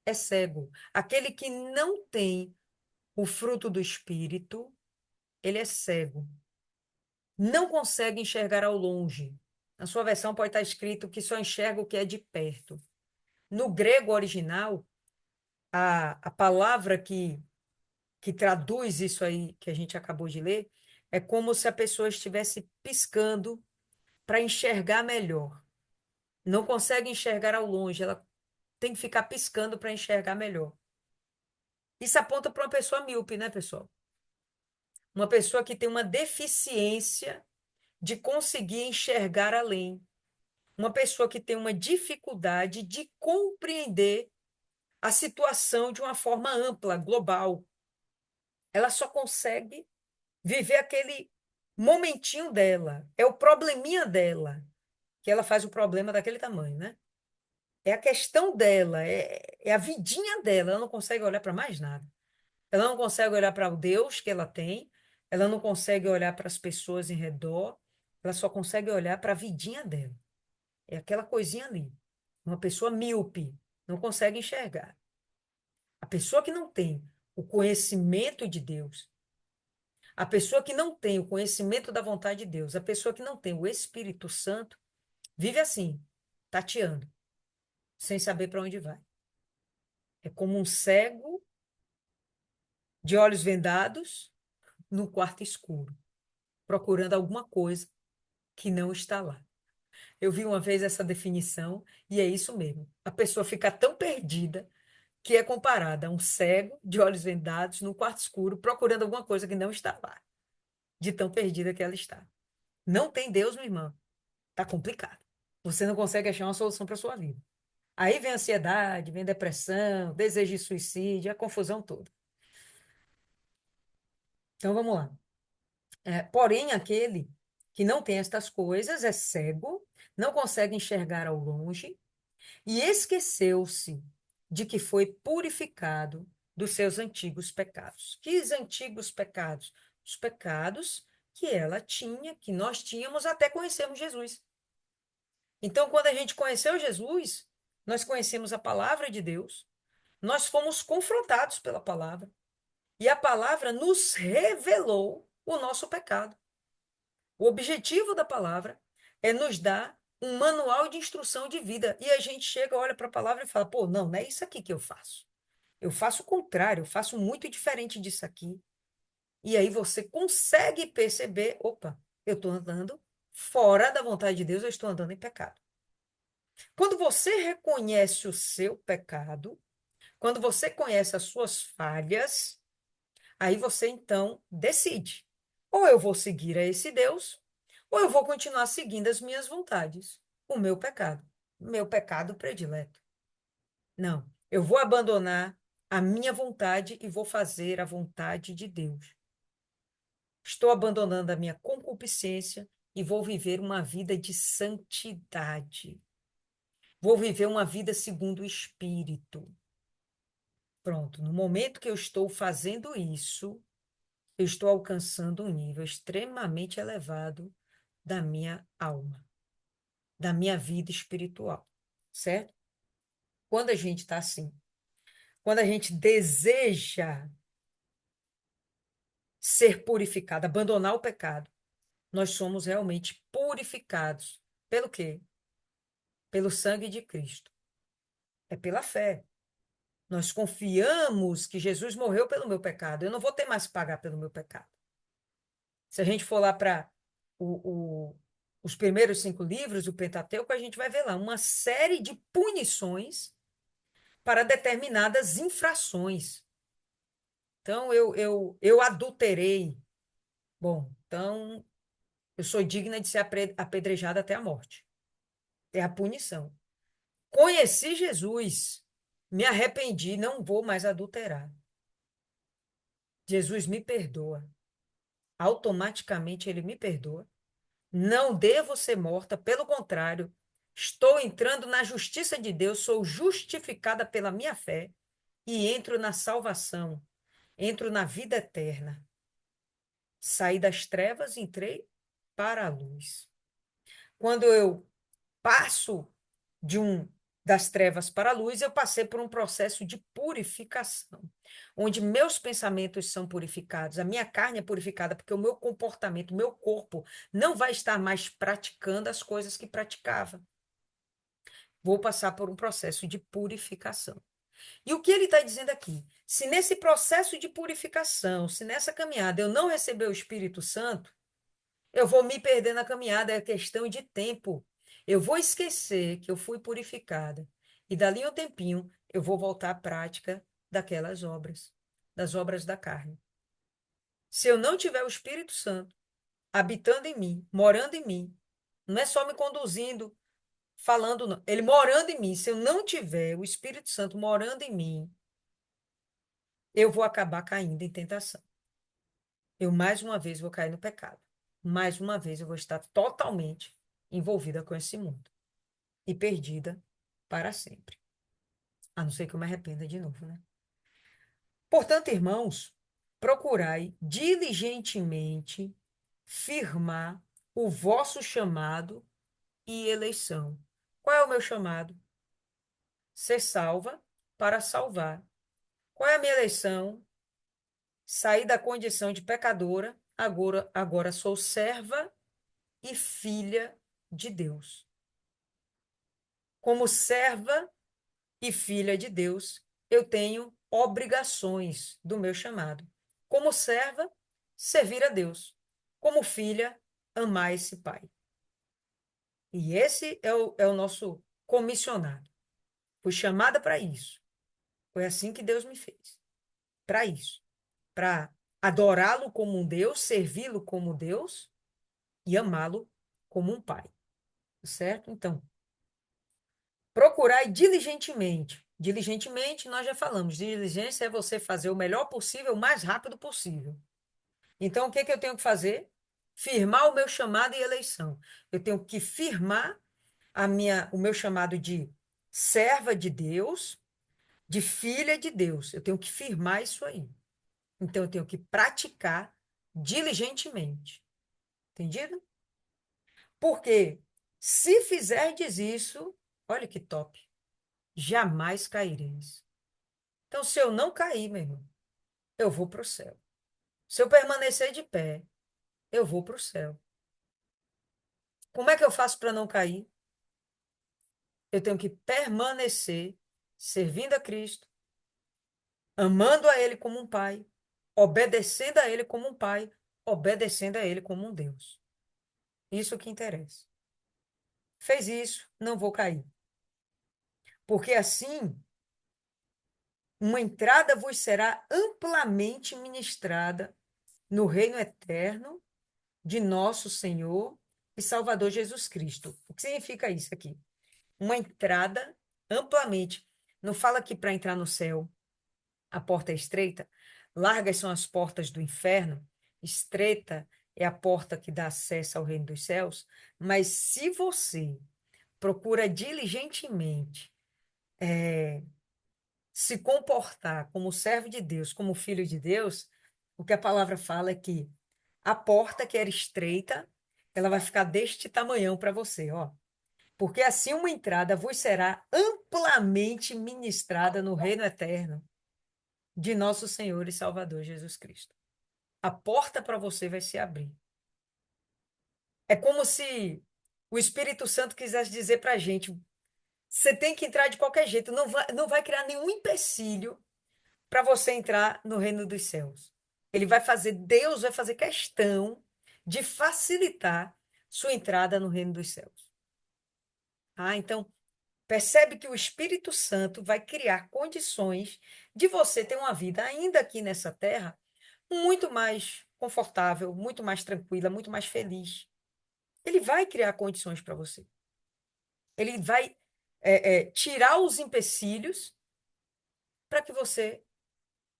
é cego. Aquele que não tem o fruto do Espírito, ele é cego. Não consegue enxergar ao longe. Na sua versão pode estar escrito que só enxerga o que é de perto. No grego original, a palavra que traduz isso aí que a gente acabou de ler é como se a pessoa estivesse piscando para enxergar melhor. Não consegue enxergar ao longe, ela tem que ficar piscando para enxergar melhor. Isso aponta para uma pessoa míope, né, pessoal? Uma pessoa que tem uma deficiência de conseguir enxergar além. Uma pessoa que tem uma dificuldade de compreender a situação de uma forma ampla, global. Ela só consegue viver aquele momentinho dela. É o probleminha dela, que ela faz o problema daquele tamanho, né? É a questão dela, é a vidinha dela. Ela não consegue olhar para mais nada. Ela não consegue olhar para o Deus que ela tem, ela não consegue olhar para as pessoas em redor, ela só consegue olhar para a vidinha dela. É aquela coisinha ali. Uma pessoa míope não consegue enxergar. A pessoa que não tem o conhecimento de Deus, a pessoa que não tem o conhecimento da vontade de Deus, a pessoa que não tem o Espírito Santo, vive assim, tateando, sem saber para onde vai. É como um cego de olhos vendados no quarto escuro, procurando alguma coisa que não está lá. Eu vi uma vez essa definição e é isso mesmo. A pessoa fica tão perdida que é comparada a um cego de olhos vendados num quarto escuro procurando alguma coisa que não está lá, de tão perdida que ela está. Não tem Deus, minha irmã. Tá complicado. Você não consegue achar uma solução para sua vida. Aí vem ansiedade, vem depressão, desejo de suicídio, a confusão toda. Então vamos lá. Porém, aquele que não tem estas coisas é cego, não consegue enxergar ao longe e esqueceu-se de que foi purificado dos seus antigos pecados. Que antigos pecados? Os pecados que ela tinha, que nós tínhamos até conhecermos Jesus. Então, quando a gente conheceu Jesus, nós conhecemos a palavra de Deus, nós fomos confrontados pela palavra, e a palavra nos revelou o nosso pecado. O objetivo da palavra é nos dar um manual de instrução de vida. E a gente chega, olha para a palavra e fala: pô, não, não é isso aqui que eu faço. Eu faço o contrário, eu faço muito diferente disso aqui. E aí você consegue perceber: opa, eu estou andando fora da vontade de Deus, eu estou andando em pecado. Quando você reconhece o seu pecado, quando você conhece as suas falhas, aí você então decide: ou eu vou seguir a esse Deus, ou eu vou continuar seguindo as minhas vontades, o meu pecado predileto. Não, eu vou abandonar a minha vontade e vou fazer a vontade de Deus. Estou abandonando a minha concupiscência e vou viver uma vida de santidade. Vou viver uma vida segundo o Espírito. Pronto, no momento que eu estou fazendo isso, eu estou alcançando um nível extremamente elevado da minha alma, da minha vida espiritual, certo? Quando a gente está assim, quando a gente deseja ser purificado, abandonar o pecado, nós somos realmente purificados. Pelo quê? Pelo sangue de Cristo. É pela fé. Nós confiamos que Jesus morreu pelo meu pecado. Eu não vou ter mais que pagar pelo meu pecado. Se a gente for lá para o, o, os primeiros 5 livros do Pentateuco, a gente vai ver lá uma série de punições para determinadas infrações. Então, eu adulterei. Bom, então eu sou digna de ser apedrejada até a morte. É a punição. Conheci Jesus, me arrependi, não vou mais adulterar. Jesus me perdoa. Automaticamente ele me perdoa. Não devo ser morta, pelo contrário, estou entrando na justiça de Deus, sou justificada pela minha fé e entro na salvação, entro na vida eterna. Saí das trevas, entrei para a luz. Quando eu passo de das trevas para a luz, eu passei por um processo de purificação, onde meus pensamentos são purificados, a minha carne é purificada, porque o meu comportamento, o meu corpo não vai estar mais praticando as coisas que praticava. Vou passar por um processo de purificação. E o que ele está dizendo aqui? Se nesse processo de purificação, se nessa caminhada eu não receber o Espírito Santo, eu vou me perder na caminhada, é questão de tempo. Eu vou esquecer que eu fui purificada. E dali a um tempinho, eu vou voltar à prática daquelas obras, das obras da carne. Se eu não tiver o Espírito Santo habitando em mim, morando em mim, não é só me conduzindo, falando, não. Ele morando em mim, se eu não tiver o Espírito Santo morando em mim, eu vou acabar caindo em tentação. Eu mais uma vez vou cair no pecado. Mais uma vez eu vou estar totalmente envolvida com esse mundo e perdida para sempre. A não ser que eu me arrependa de novo, né? Portanto, irmãos, procurai diligentemente firmar o vosso chamado e eleição. Qual é o meu chamado? Ser salva para salvar. Qual é a minha eleição? Sair da condição de pecadora, agora sou serva e filha de Deus. Como serva e filha de Deus, eu tenho obrigações do meu chamado. Como serva, servir a Deus. Como filha, amar esse pai. E esse é o nosso comissionado. Fui chamada para isso. Foi assim que Deus me fez. Para isso. Para adorá-lo como um Deus, servi-lo como Deus e amá-lo como um pai. Certo? Então, procurai diligentemente. Diligentemente, nós já falamos. Diligência é você fazer o melhor possível, o mais rápido possível. Então, o que que eu tenho que fazer? Firmar o meu chamado e eleição. Eu tenho que firmar o meu chamado de serva de Deus, de filha de Deus. Eu tenho que firmar isso aí. Então, eu tenho que praticar diligentemente. Entendido? Porque se fizerdes isso, olha que top, jamais caireis. Então, se eu não cair, meu irmão, eu vou para o céu. Se eu permanecer de pé, eu vou para o céu. Como é que eu faço para não cair? eu tenho que permanecer servindo a Cristo, amando a Ele como um pai, obedecendo a Ele como um pai, obedecendo a Ele como um Deus. Isso que interessa. Fez isso, não vou cair. Porque assim, uma entrada vos será amplamente ministrada no reino eterno de nosso Senhor e Salvador Jesus Cristo. O que significa isso aqui? Uma entrada amplamente. Não fala que para entrar no céu a porta é estreita, largas são as portas do inferno, estreita é a porta que dá acesso ao reino dos céus, mas se você procura diligentemente se comportar como servo de Deus, como filho de Deus, o que a palavra fala é que a porta que era estreita, ela vai ficar deste tamanhão para você, ó. Porque assim uma entrada vos será amplamente ministrada no reino eterno de nosso Senhor e Salvador Jesus Cristo. A porta para você vai se abrir. É como se o Espírito Santo quisesse dizer para a gente: você tem que entrar de qualquer jeito, não vai criar nenhum empecilho para você entrar no reino dos céus. Deus vai fazer questão de facilitar sua entrada no reino dos céus. Ah, então, percebe que o Espírito Santo vai criar condições de você ter uma vida ainda aqui nessa terra muito mais confortável, muito mais tranquila, muito mais feliz. Ele vai criar condições para você. Ele vai tirar os empecilhos para que você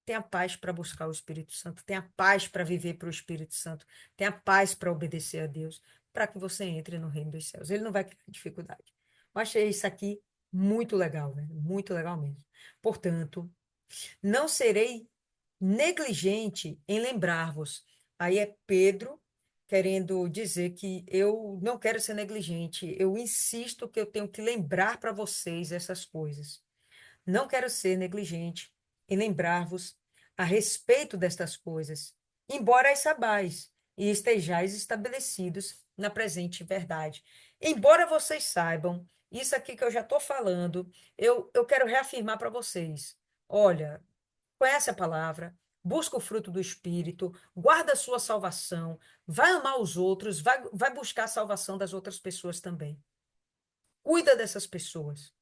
tenha paz para buscar o Espírito Santo, tenha paz para viver para o Espírito Santo, tenha paz para obedecer a Deus, para que você entre no reino dos céus. Ele não vai criar dificuldade. Eu achei isso aqui muito legal, né? Muito legal mesmo. Portanto, não serei negligente em lembrar-vos. Aí é Pedro querendo dizer que eu não quero ser negligente, eu insisto que eu tenho que lembrar para vocês essas coisas. Não quero ser negligente em lembrar-vos a respeito destas coisas, embora as sabais e estejais estabelecidos na presente verdade. Embora vocês saibam, isso aqui que eu já estou falando, eu quero reafirmar para vocês. Olha, conhece a palavra, busca o fruto do Espírito, guarda a sua salvação, vai amar os outros, vai buscar a salvação das outras pessoas também. Cuida dessas pessoas.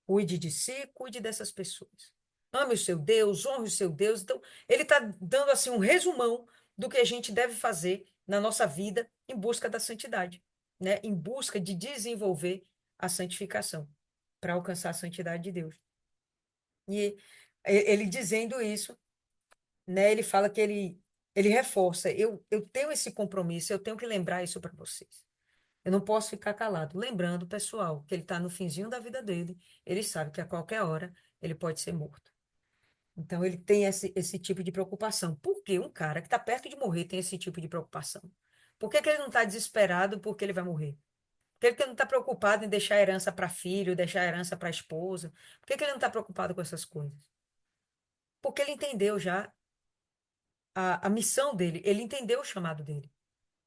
Cuide de si, cuide dessas pessoas. Ame o seu Deus, honre o seu Deus. Então, ele está dando assim um resumão do que a gente deve fazer na nossa vida em busca da santidade, né? Em busca de desenvolver a santificação, para alcançar a santidade de Deus. E ele dizendo isso, né? Ele fala que ele reforça, eu tenho esse compromisso, eu tenho que lembrar isso para vocês. Eu não posso ficar calado. Lembrando, pessoal, que ele está no finzinho da vida dele, ele sabe que a qualquer hora ele pode ser morto. Então, ele tem esse tipo de preocupação. Por que um cara que está perto de morrer tem esse tipo de preocupação? Por que ele não está desesperado porque ele vai morrer? Por que ele não está preocupado em deixar a herança para filho, deixar a herança para esposa? Por que ele não está preocupado com essas coisas? Porque ele entendeu já a missão dele, ele entendeu o chamado dele.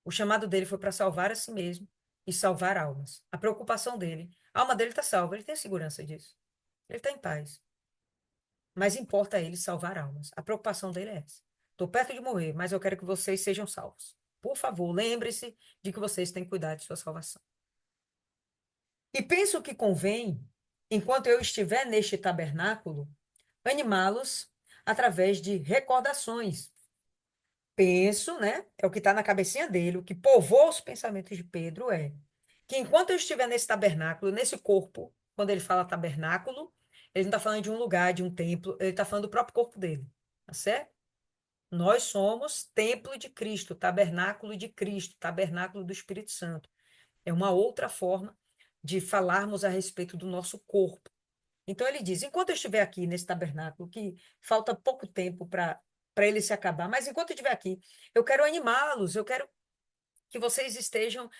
O chamado dele foi para salvar a si mesmo e salvar almas. A preocupação dele, a alma dele está salva, ele tem segurança disso. Ele está em paz. Mas importa a ele salvar almas. A preocupação dele é essa. Estou perto de morrer, mas eu quero que vocês sejam salvos. Por favor, lembre-se de que vocês têm que cuidar de sua salvação. E penso que convém, enquanto eu estiver neste tabernáculo, animá-los através de recordações. Penso, né? É o que está na cabecinha dele, o que povoa os pensamentos de Pedro é que enquanto eu estiver nesse tabernáculo, nesse corpo, quando ele fala tabernáculo, ele não está falando de um lugar, de um templo, ele está falando do próprio corpo dele, tá certo? Nós somos templo de Cristo, tabernáculo de Cristo, tabernáculo do Espírito Santo. É uma outra forma de falarmos a respeito do nosso corpo. Então ele diz: enquanto eu estiver aqui nesse tabernáculo, que falta pouco tempo para ele se acabar, mas enquanto eu estiver aqui, eu quero animá-los, eu quero que vocês estejam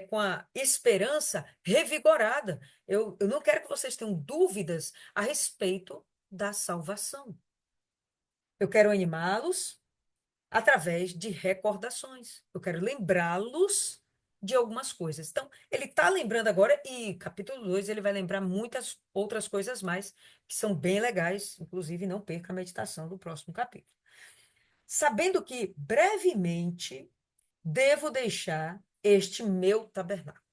com a esperança revigorada. Eu não quero que vocês tenham dúvidas a respeito da salvação. Eu quero animá-los através de recordações. Eu quero lembrá-los de algumas coisas. Então, ele está lembrando agora, e capítulo 2 ele vai lembrar muitas outras coisas mais, que são bem legais, inclusive não perca a meditação do próximo capítulo. Sabendo que brevemente devo deixar este meu tabernáculo.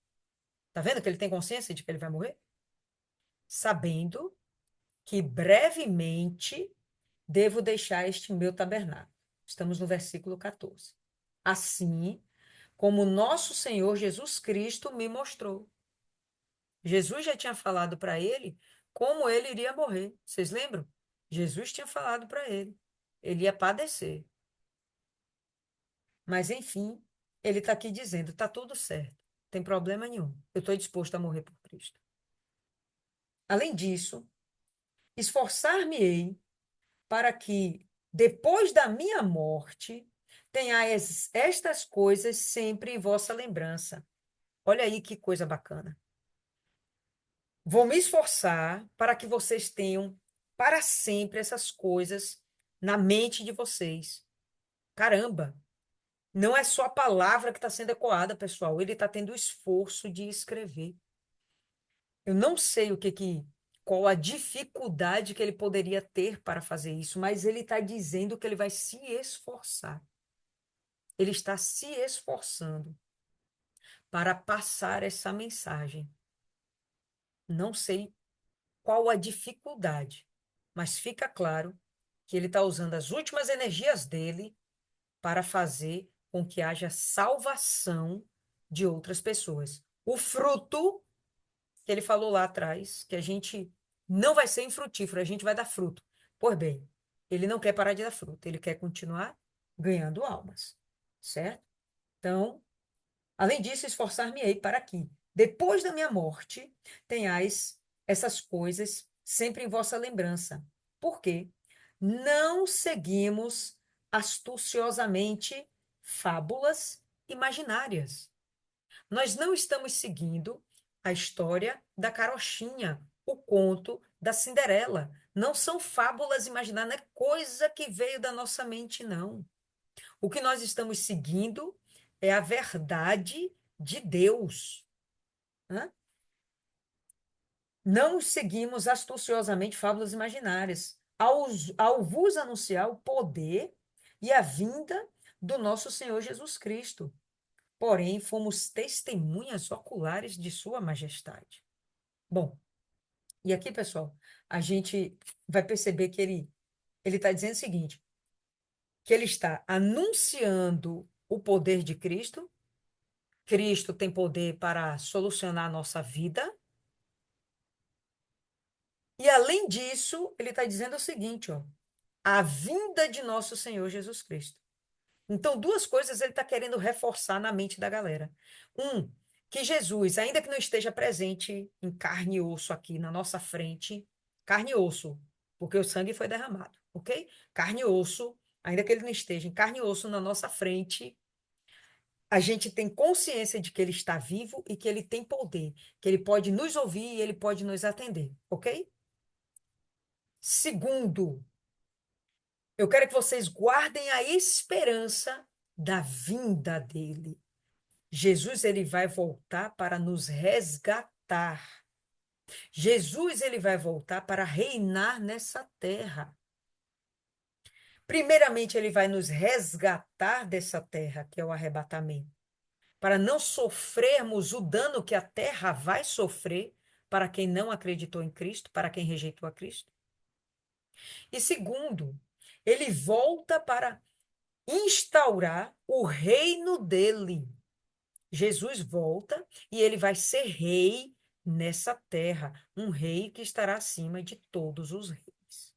Tá vendo que ele tem consciência de que ele vai morrer? Sabendo que brevemente devo deixar este meu tabernáculo. Estamos no versículo 14. Assim como nosso Senhor Jesus Cristo me mostrou. Jesus já tinha falado para ele como ele iria morrer. Vocês lembram? Jesus tinha falado para ele. Ele ia padecer. Mas, enfim, ele está aqui dizendo: está tudo certo. Não tem problema nenhum. Eu estou disposto a morrer por Cristo. Além disso, esforçar-me-ei para que, depois da minha morte, tenhais estas coisas sempre em vossa lembrança. Olha aí que coisa bacana. Vou me esforçar para que vocês tenham para sempre essas coisas na mente de vocês. Caramba! Não é só a palavra que está sendo ecoada, pessoal. Ele está tendo o esforço de escrever. Eu não sei qual a dificuldade que ele poderia ter para fazer isso, mas ele está dizendo que ele vai se esforçar. Ele está se esforçando para passar essa mensagem. Não sei qual a dificuldade, mas fica claro que ele está usando as últimas energias dele para fazer com que haja salvação de outras pessoas. O fruto que ele falou lá atrás, que a gente não vai ser infrutífero, a gente vai dar fruto. Pois bem, ele não quer parar de dar fruto, ele quer continuar ganhando almas, certo? Então, além disso, esforçar-me-ei para que, depois da minha morte, tenhais essas coisas sempre em vossa lembrança. Por quê? Não seguimos astuciosamente fábulas imaginárias. Nós não estamos seguindo a história da carochinha, o conto da Cinderela. Não são fábulas imaginárias, não é coisa que veio da nossa mente, não. O que nós estamos seguindo é a verdade de Deus. Né? Não seguimos astuciosamente fábulas imaginárias, ao vos anunciar o poder e a vinda do nosso Senhor Jesus Cristo. Porém, fomos testemunhas oculares de Sua Majestade. Bom, e aqui, pessoal, a gente vai perceber que ele está dizendo o seguinte, que ele está anunciando o poder de Cristo. Cristo tem poder para solucionar a nossa vida. E, além disso, ele está dizendo o seguinte, ó, a vinda de nosso Senhor Jesus Cristo. Então, duas coisas ele está querendo reforçar na mente da galera. Um, que Jesus, ainda que não esteja presente em carne e osso aqui na nossa frente, carne e osso, porque o sangue foi derramado, ok? Carne e osso, ainda que ele não esteja em carne e osso na nossa frente, a gente tem consciência de que ele está vivo e que ele tem poder, que ele pode nos ouvir e ele pode nos atender, ok? Segundo, eu quero que vocês guardem a esperança da vinda dele. Jesus ele vai voltar para nos resgatar. Jesus ele vai voltar para reinar nessa terra. Primeiramente, ele vai nos resgatar dessa terra, que é o arrebatamento, para não sofrermos o dano que a terra vai sofrer para quem não acreditou em Cristo, para quem rejeitou a Cristo. E segundo, ele volta para instaurar o reino dele. Jesus volta e ele vai ser rei nessa terra, um rei que estará acima de todos os reis.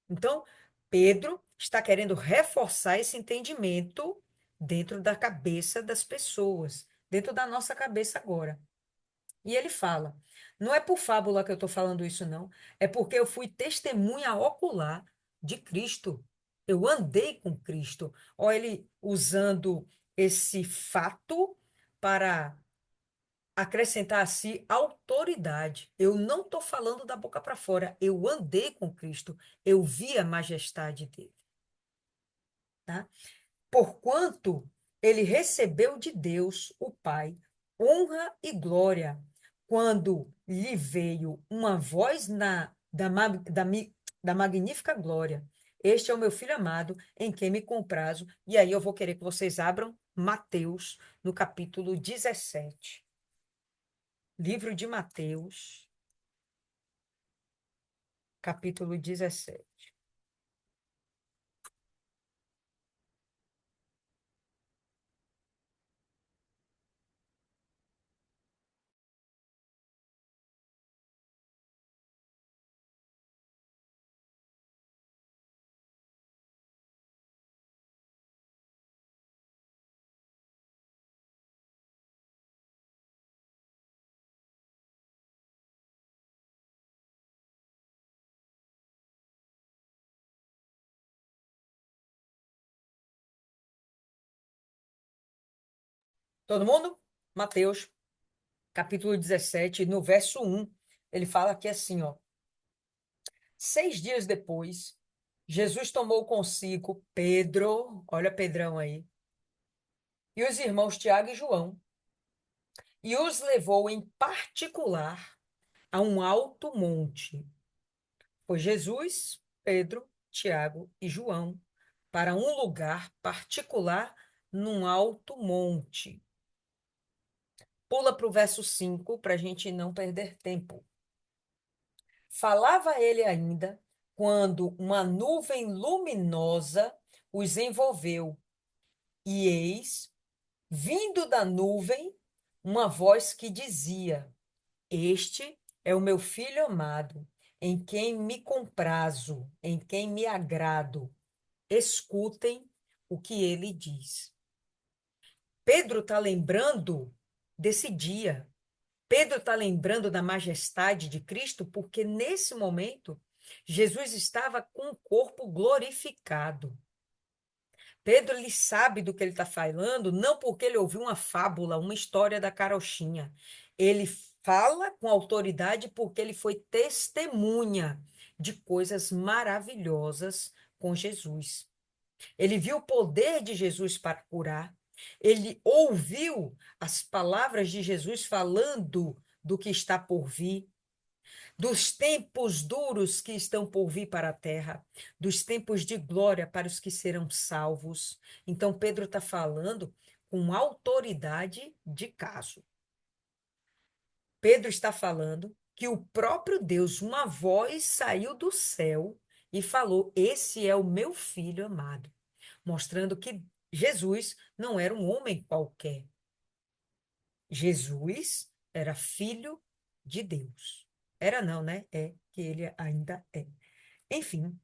Então, Pedro está querendo reforçar esse entendimento dentro da cabeça das pessoas, dentro da nossa cabeça agora. E ele fala: não é por fábula que eu estou falando isso, não. É porque eu fui testemunha ocular de Cristo. Eu andei com Cristo. Olha ele usando esse fato para acrescentar a si autoridade. Eu não estou falando da boca para fora. Eu andei com Cristo. Eu vi a majestade dele. Tá? Porquanto ele recebeu de Deus, o Pai, honra e glória, quando lhe veio uma voz da magnífica glória. Este é o meu filho amado, em quem me comprazo. E aí eu vou querer que vocês abram Mateus, no capítulo 17. Livro de Mateus, capítulo 17. Todo mundo? Mateus, capítulo 17, no verso 1, ele fala aqui assim, ó. 6 dias depois, Jesus tomou consigo Pedro, olha Pedrão aí, e os irmãos Tiago e João, e os levou em particular a um alto monte. Foi Jesus, Pedro, Tiago e João para um lugar particular num alto monte. Pula para o verso 5 para a gente não perder tempo. Falava ele ainda quando uma nuvem luminosa os envolveu. E eis, vindo da nuvem, uma voz que dizia: Este é o meu filho amado, em quem me comprazo, em quem me agrado. Escutem o que ele diz. Pedro está lembrando desse dia. Pedro está lembrando da majestade de Cristo, porque nesse momento Jesus estava com o corpo glorificado. Pedro ele sabe do que ele está falando, não porque ele ouviu uma fábula, uma história da carochinha. Ele fala com autoridade porque ele foi testemunha de coisas maravilhosas com Jesus. Ele viu o poder de Jesus para curar. Ele ouviu as palavras de Jesus falando do que está por vir, dos tempos duros que estão por vir para a terra, dos tempos de glória para os que serão salvos. Então, Pedro está falando com autoridade de caso. Pedro está falando que o próprio Deus, uma voz saiu do céu e falou: Esse é o meu filho amado, mostrando que Jesus não era um homem qualquer. Jesus era filho de Deus. Era não, né? É que ele ainda é. Enfim,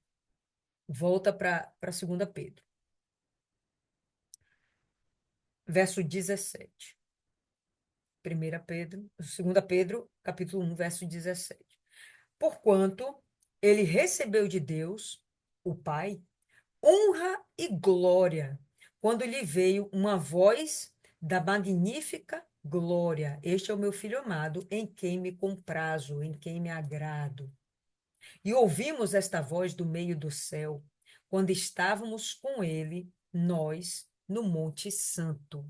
volta para 2 Pedro, verso 17. 1 Pedro, 2 Pedro, capítulo 1, verso 17. Porquanto ele recebeu de Deus, o Pai, honra e glória, quando lhe veio uma voz da magnífica glória. Este é o meu filho amado, em quem me comprazo, em quem me agrado. E ouvimos esta voz do meio do céu, quando estávamos com ele, nós, no Monte Santo.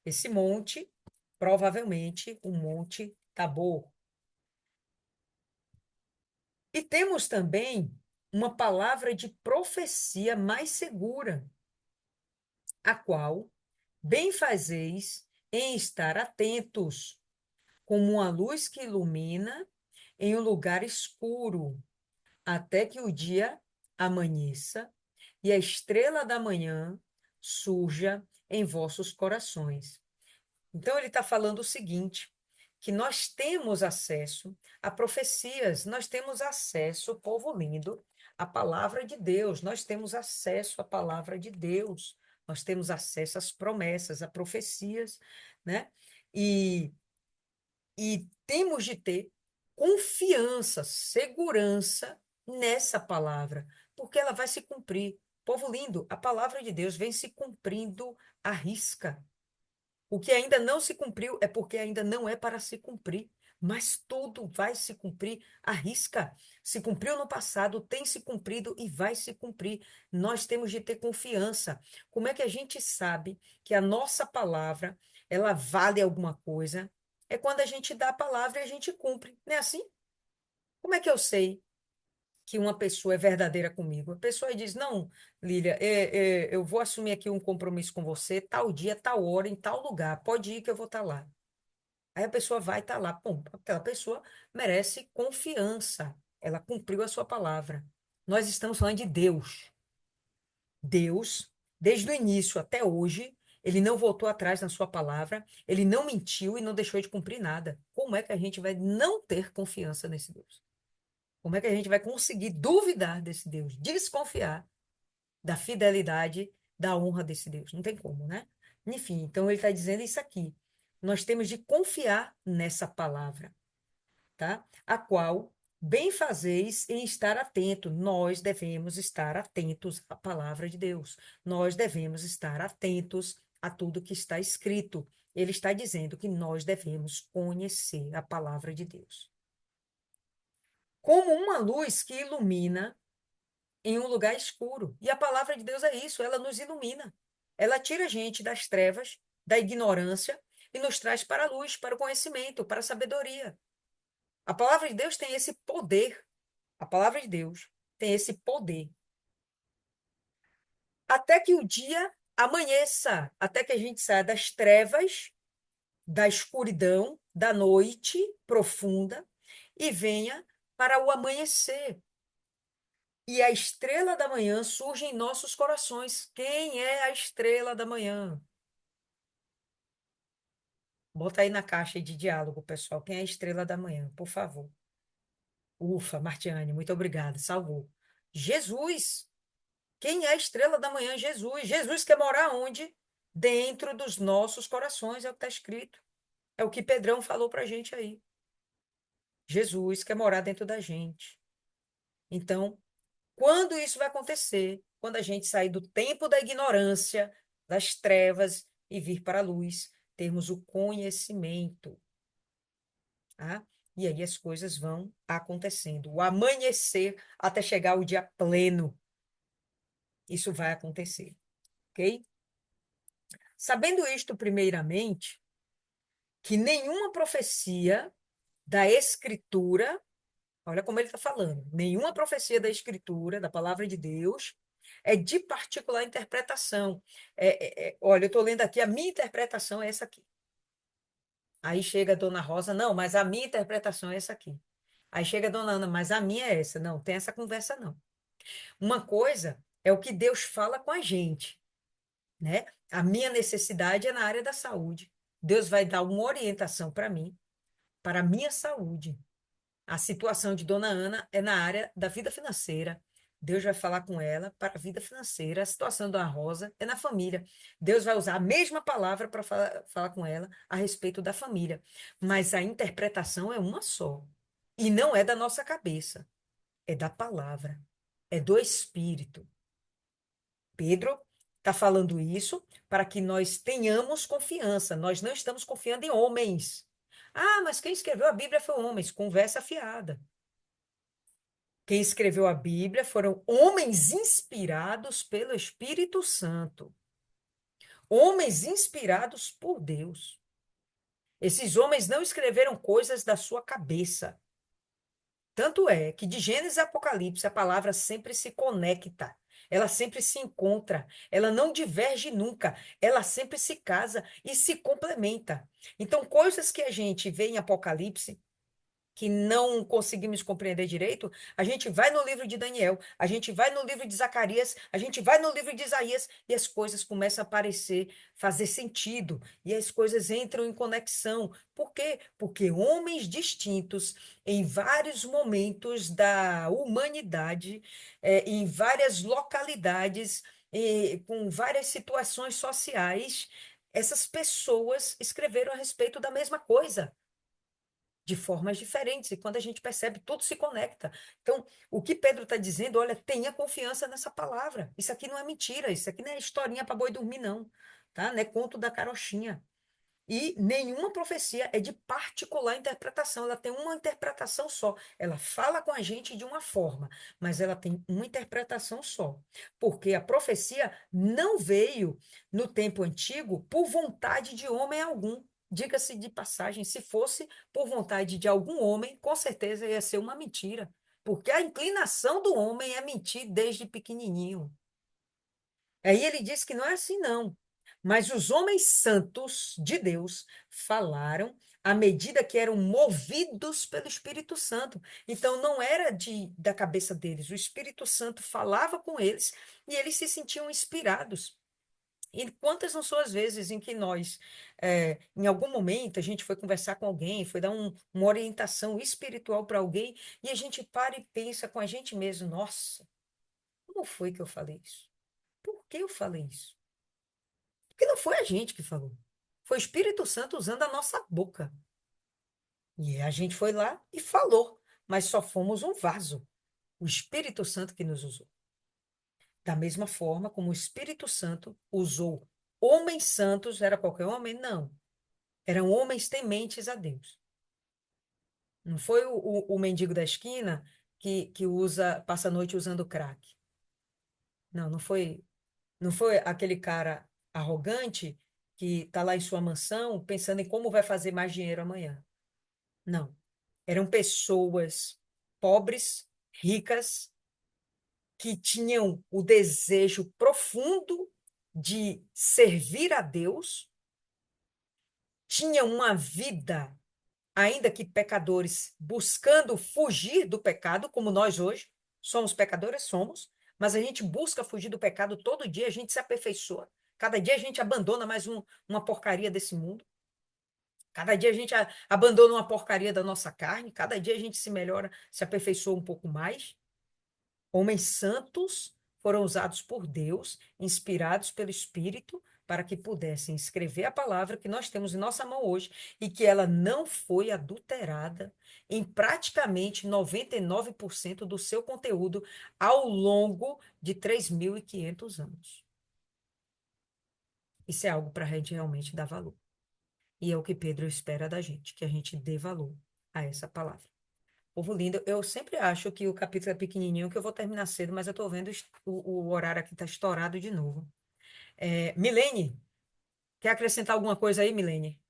Esse monte, provavelmente, o Monte Tabor. E temos também uma palavra de profecia mais segura, a qual bem fazeis em estar atentos, como uma luz que ilumina em um lugar escuro, até que o dia amanheça e a estrela da manhã surja em vossos corações. Então, ele está falando o seguinte, que nós temos acesso a profecias, nós temos acesso, povo lindo, à palavra de Deus, nós temos acesso à palavra de Deus, nós temos acesso às promessas, a profecias, né? E, e temos de ter confiança, segurança nessa palavra, porque ela vai se cumprir. Povo lindo, a palavra de Deus vem se cumprindo à risca. O que ainda não se cumpriu é porque ainda não é para se cumprir. mas tudo vai se cumprir à risca. Se cumpriu no passado, tem se cumprido e vai se cumprir. Nós temos de ter confiança. Como é que a gente sabe que a nossa palavra, ela vale alguma coisa? É quando a gente dá a palavra e a gente cumpre. Não é assim? Como é que eu sei que uma pessoa é verdadeira comigo? A pessoa diz: Não, Lília, eu vou assumir aqui um compromisso com você, tal dia, tal hora, em tal lugar. Pode ir que eu vou estar lá. Aí a pessoa vai estar lá. Bom, aquela pessoa merece confiança. Ela cumpriu a sua palavra. Nós estamos falando de Deus. Deus, desde o início até hoje, ele não voltou atrás na sua palavra, ele não mentiu e não deixou de cumprir nada. Como é que a gente vai não ter confiança nesse Deus? Como é que a gente vai conseguir duvidar desse Deus? Desconfiar da fidelidade, da honra desse Deus? Não tem como, né? Enfim, então ele está dizendo isso aqui. Nós temos de confiar nessa palavra, tá? A qual bem fazeis em estar atento. Nós devemos estar atentos à palavra de Deus. Nós devemos estar atentos a tudo que está escrito. Ele está dizendo que nós devemos conhecer a palavra de Deus. Como uma luz que ilumina em um lugar escuro. E a palavra de Deus é isso, ela nos ilumina. Ela tira a gente das trevas, da ignorância e nos traz para a luz, para o conhecimento, para a sabedoria. A palavra de Deus tem esse poder. A palavra de Deus tem esse poder. Até que o dia amanheça, até que a gente saia das trevas, da escuridão, da noite profunda e venha para o amanhecer. E a estrela da manhã surge em nossos corações. Quem é a estrela da manhã? Bota aí na caixa de diálogo, pessoal. Quem é a estrela da manhã, por favor? Ufa, Martiane, muito obrigada. Salvou. Jesus. Quem é a estrela da manhã? Jesus. Jesus quer morar onde? Dentro dos nossos corações, é o que está escrito. É o que Pedrão falou para a gente aí. Jesus quer morar dentro da gente. Então, quando isso vai acontecer? Quando a gente sair do tempo da ignorância, das trevas e vir para a luz, termos o conhecimento, tá? E aí as coisas vão acontecendo. O amanhecer até chegar o dia pleno, isso vai acontecer, ok? Sabendo isto, primeiramente, que nenhuma profecia da Escritura, olha como ele está falando, nenhuma profecia da Escritura, da palavra de Deus, é de particular interpretação. Olha, eu estou lendo aqui, a minha interpretação é essa aqui. Aí chega a dona Rosa, não, mas a minha interpretação é essa aqui. Aí chega a dona Ana, mas a minha é essa. Não, tem essa conversa não. Uma coisa é o que Deus fala com a gente, né? A minha necessidade é na área da saúde. Deus vai dar uma orientação para mim, para a minha saúde. A situação de Dona Ana é na área da vida financeira. Deus vai falar com ela para a vida financeira. A situação da Rosa é na família. Deus vai usar a mesma palavra para falar com ela a respeito da família. Mas a interpretação é uma só. E não é da nossa cabeça, é da palavra, é do Espírito. Pedro está falando isso para que nós tenhamos confiança. Nós não estamos confiando em homens. Ah, mas quem escreveu a Bíblia foi homens. Conversa fiada. Quem escreveu a Bíblia foram homens inspirados pelo Espírito Santo. Homens inspirados por Deus. Esses homens não escreveram coisas da sua cabeça. Tanto é que de Gênesis a Apocalipse a palavra sempre se conecta, ela sempre se encontra, ela não diverge nunca, ela sempre se casa e se complementa. Então, coisas que a gente vê em Apocalipse que não conseguimos compreender direito, a gente vai no livro de Daniel, a gente vai no livro de Zacarias, a gente vai no livro de Isaías e as coisas começam a aparecer, fazer sentido, e as coisas entram em conexão. Por quê? Porque homens distintos, em vários momentos da humanidade, em várias localidades, com várias situações sociais, essas pessoas escreveram a respeito da mesma coisa de formas diferentes. E quando a gente percebe, tudo se conecta. Então, o que Pedro está dizendo, olha, tenha confiança nessa palavra. Isso aqui não é mentira, isso aqui não é historinha para boi dormir, não. Tá? Não é conto da carochinha. E nenhuma profecia é de particular interpretação, ela tem uma interpretação só. Ela fala com a gente de uma forma, mas ela tem uma interpretação só. Porque a profecia não veio no tempo antigo por vontade de homem algum. Diga-se de passagem, se fosse por vontade de algum homem, com certeza ia ser uma mentira. Porque a inclinação do homem é mentir desde pequenininho. Aí ele diz que não é assim, não. Mas os homens santos de Deus falaram à medida que eram movidos pelo Espírito Santo. Então não era da cabeça deles. O Espírito Santo falava com eles e eles se sentiam inspirados. E quantas não são as vezes em que nós, em algum momento, a gente foi conversar com alguém, foi dar uma orientação espiritual para alguém, e a gente para e pensa com a gente mesmo: nossa, como foi que eu falei isso? Por que eu falei isso? Porque não foi a gente que falou. Foi o Espírito Santo usando a nossa boca. E a gente foi lá e falou, mas só fomos um vaso. O Espírito Santo que nos usou. Da mesma forma como o Espírito Santo usou homens santos, era qualquer homem? Não. Eram homens tementes a Deus. Não foi o mendigo da esquina que passa a noite usando crack. Não, não foi. Não foi aquele cara arrogante que está lá em sua mansão pensando em como vai fazer mais dinheiro amanhã. Não. Eram pessoas pobres, ricas, que tinham o desejo profundo de servir a Deus, tinham uma vida, ainda que pecadores, buscando fugir do pecado, como nós hoje somos pecadores, somos, mas a gente busca fugir do pecado todo dia, a gente se aperfeiçoa. Cada dia a gente abandona mais uma porcaria desse mundo. Cada dia a gente abandona uma porcaria da nossa carne, cada dia a gente se melhora, se aperfeiçoa um pouco mais. Homens santos foram usados por Deus, inspirados pelo Espírito, para que pudessem escrever a palavra que nós temos em nossa mão hoje e que ela não foi adulterada em praticamente 99% do seu conteúdo ao longo de 3.500 anos. Isso é algo para a gente realmente dar valor. E é o que Pedro espera da gente, que a gente dê valor a essa palavra. Povo lindo, eu sempre acho que o capítulo é pequenininho, que eu vou terminar cedo, mas eu tô vendo o horário aqui tá estourado de novo. Milene, quer acrescentar alguma coisa aí, Milene?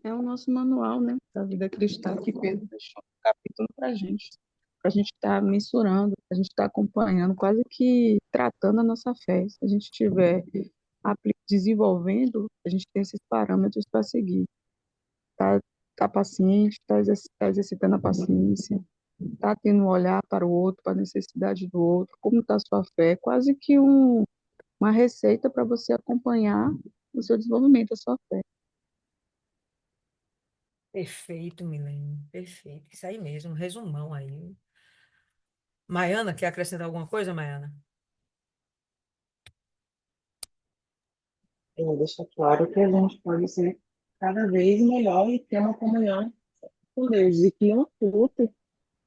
É o nosso manual, né, da vida cristã que Pedro deixou um capítulo para a gente estar mensurando, para a gente estar acompanhando, quase que tratando a nossa fé. Se a gente estiver desenvolvendo, a gente tem esses parâmetros para seguir. Tá, tá paciente, tá exercitando a paciência, tá tendo um olhar para o outro, para a necessidade do outro, como está a sua fé, quase que uma receita para você acompanhar o seu desenvolvimento, a sua fé. Perfeito, Milene, perfeito. Isso aí mesmo, um resumão aí. Maiana, quer acrescentar alguma coisa, Maiana? Deixa claro que a gente pode ser cada vez melhor e ter uma comunhão com Deus, e que um fruto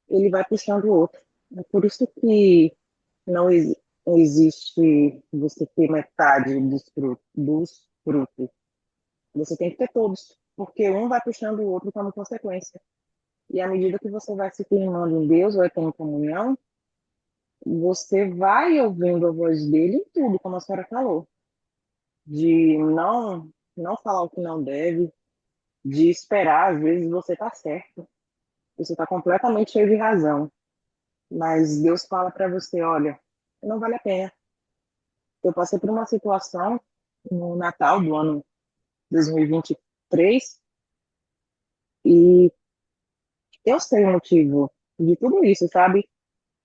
ele vai puxando o outro. É por isso que não existe você ter metade dos frutos. Você tem que ter todos, porque um vai puxando o outro como consequência. E à medida que você vai se firmando em Deus, vai tendo comunhão, você vai ouvindo a voz dele em tudo, como a senhora falou, de não falar o que não deve, de esperar, às vezes você está certo, você está completamente cheio de razão, mas Deus fala para você, olha, não vale a pena. Eu passei por uma situação no Natal do ano 2023 e eu sei o motivo de tudo isso, sabe?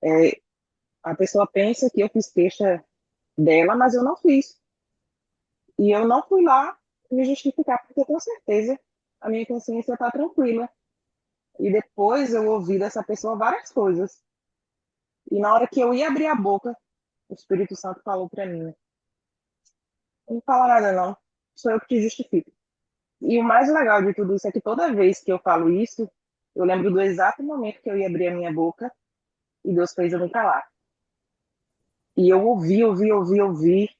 É, a pessoa pensa que eu fiz queixa dela, mas eu não fiz. E eu não fui lá me justificar, porque com certeza a minha consciência está tranquila. E depois eu ouvi dessa pessoa várias coisas. E na hora que eu ia abrir a boca, o Espírito Santo falou para mim: não fala nada, não, sou eu que te justifico. E o mais legal de tudo isso é que toda vez que eu falo isso, eu lembro do exato momento que eu ia abrir a minha boca e Deus fez eu me calar. E eu ouvi, ouvi, ouvi, ouvi.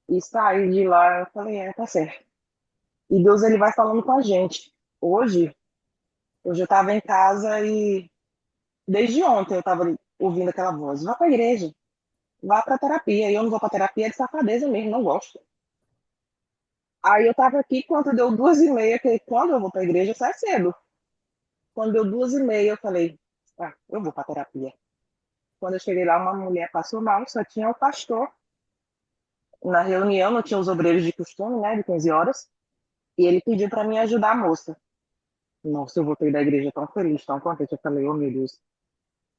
E saí de lá, eu falei, tá certo. E Deus, ele vai falando com a gente. Hoje, hoje eu estava em casa e desde ontem eu estava ouvindo aquela voz, vá para a igreja, vá para terapia. E eu não vou para terapia, é de safadeza mesmo, não gosto. Aí eu estava aqui, quando deu 2h30, que quando eu vou para a igreja, sai cedo. Quando deu 2h30, eu falei, eu vou para terapia. Quando eu cheguei lá, uma mulher passou mal, só tinha o pastor na reunião, não tinha os obreiros de costume, né, de 15 horas, e ele pediu para mim ajudar a moça. Nossa, eu voltei da igreja tão feliz, tão contente. Eu falei, oh meu Deus,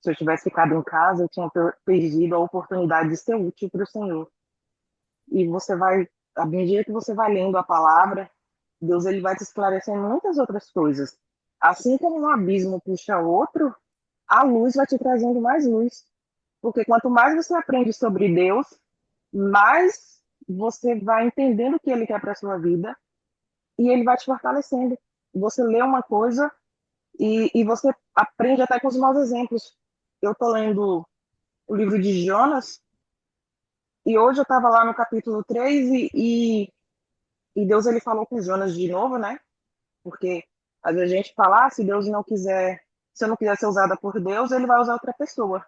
se eu tivesse ficado em casa, eu tinha perdido a oportunidade de ser útil para o Senhor. E você vai, à medida que você vai lendo a palavra, Deus ele vai te esclarecendo muitas outras coisas. Assim como um abismo puxa outro, a luz vai te trazendo mais luz. Porque quanto mais você aprende sobre Deus, mais você vai entendendo o que Ele quer para a sua vida e Ele vai te fortalecendo. Você lê uma coisa e você aprende até com os maus exemplos. Eu estou lendo o livro de Jonas e hoje eu estava lá no capítulo 3 e Deus ele falou com Jonas de novo, né? Porque às vezes a gente fala, se Deus não quiser, se eu não quiser ser usada por Deus, ele vai usar outra pessoa.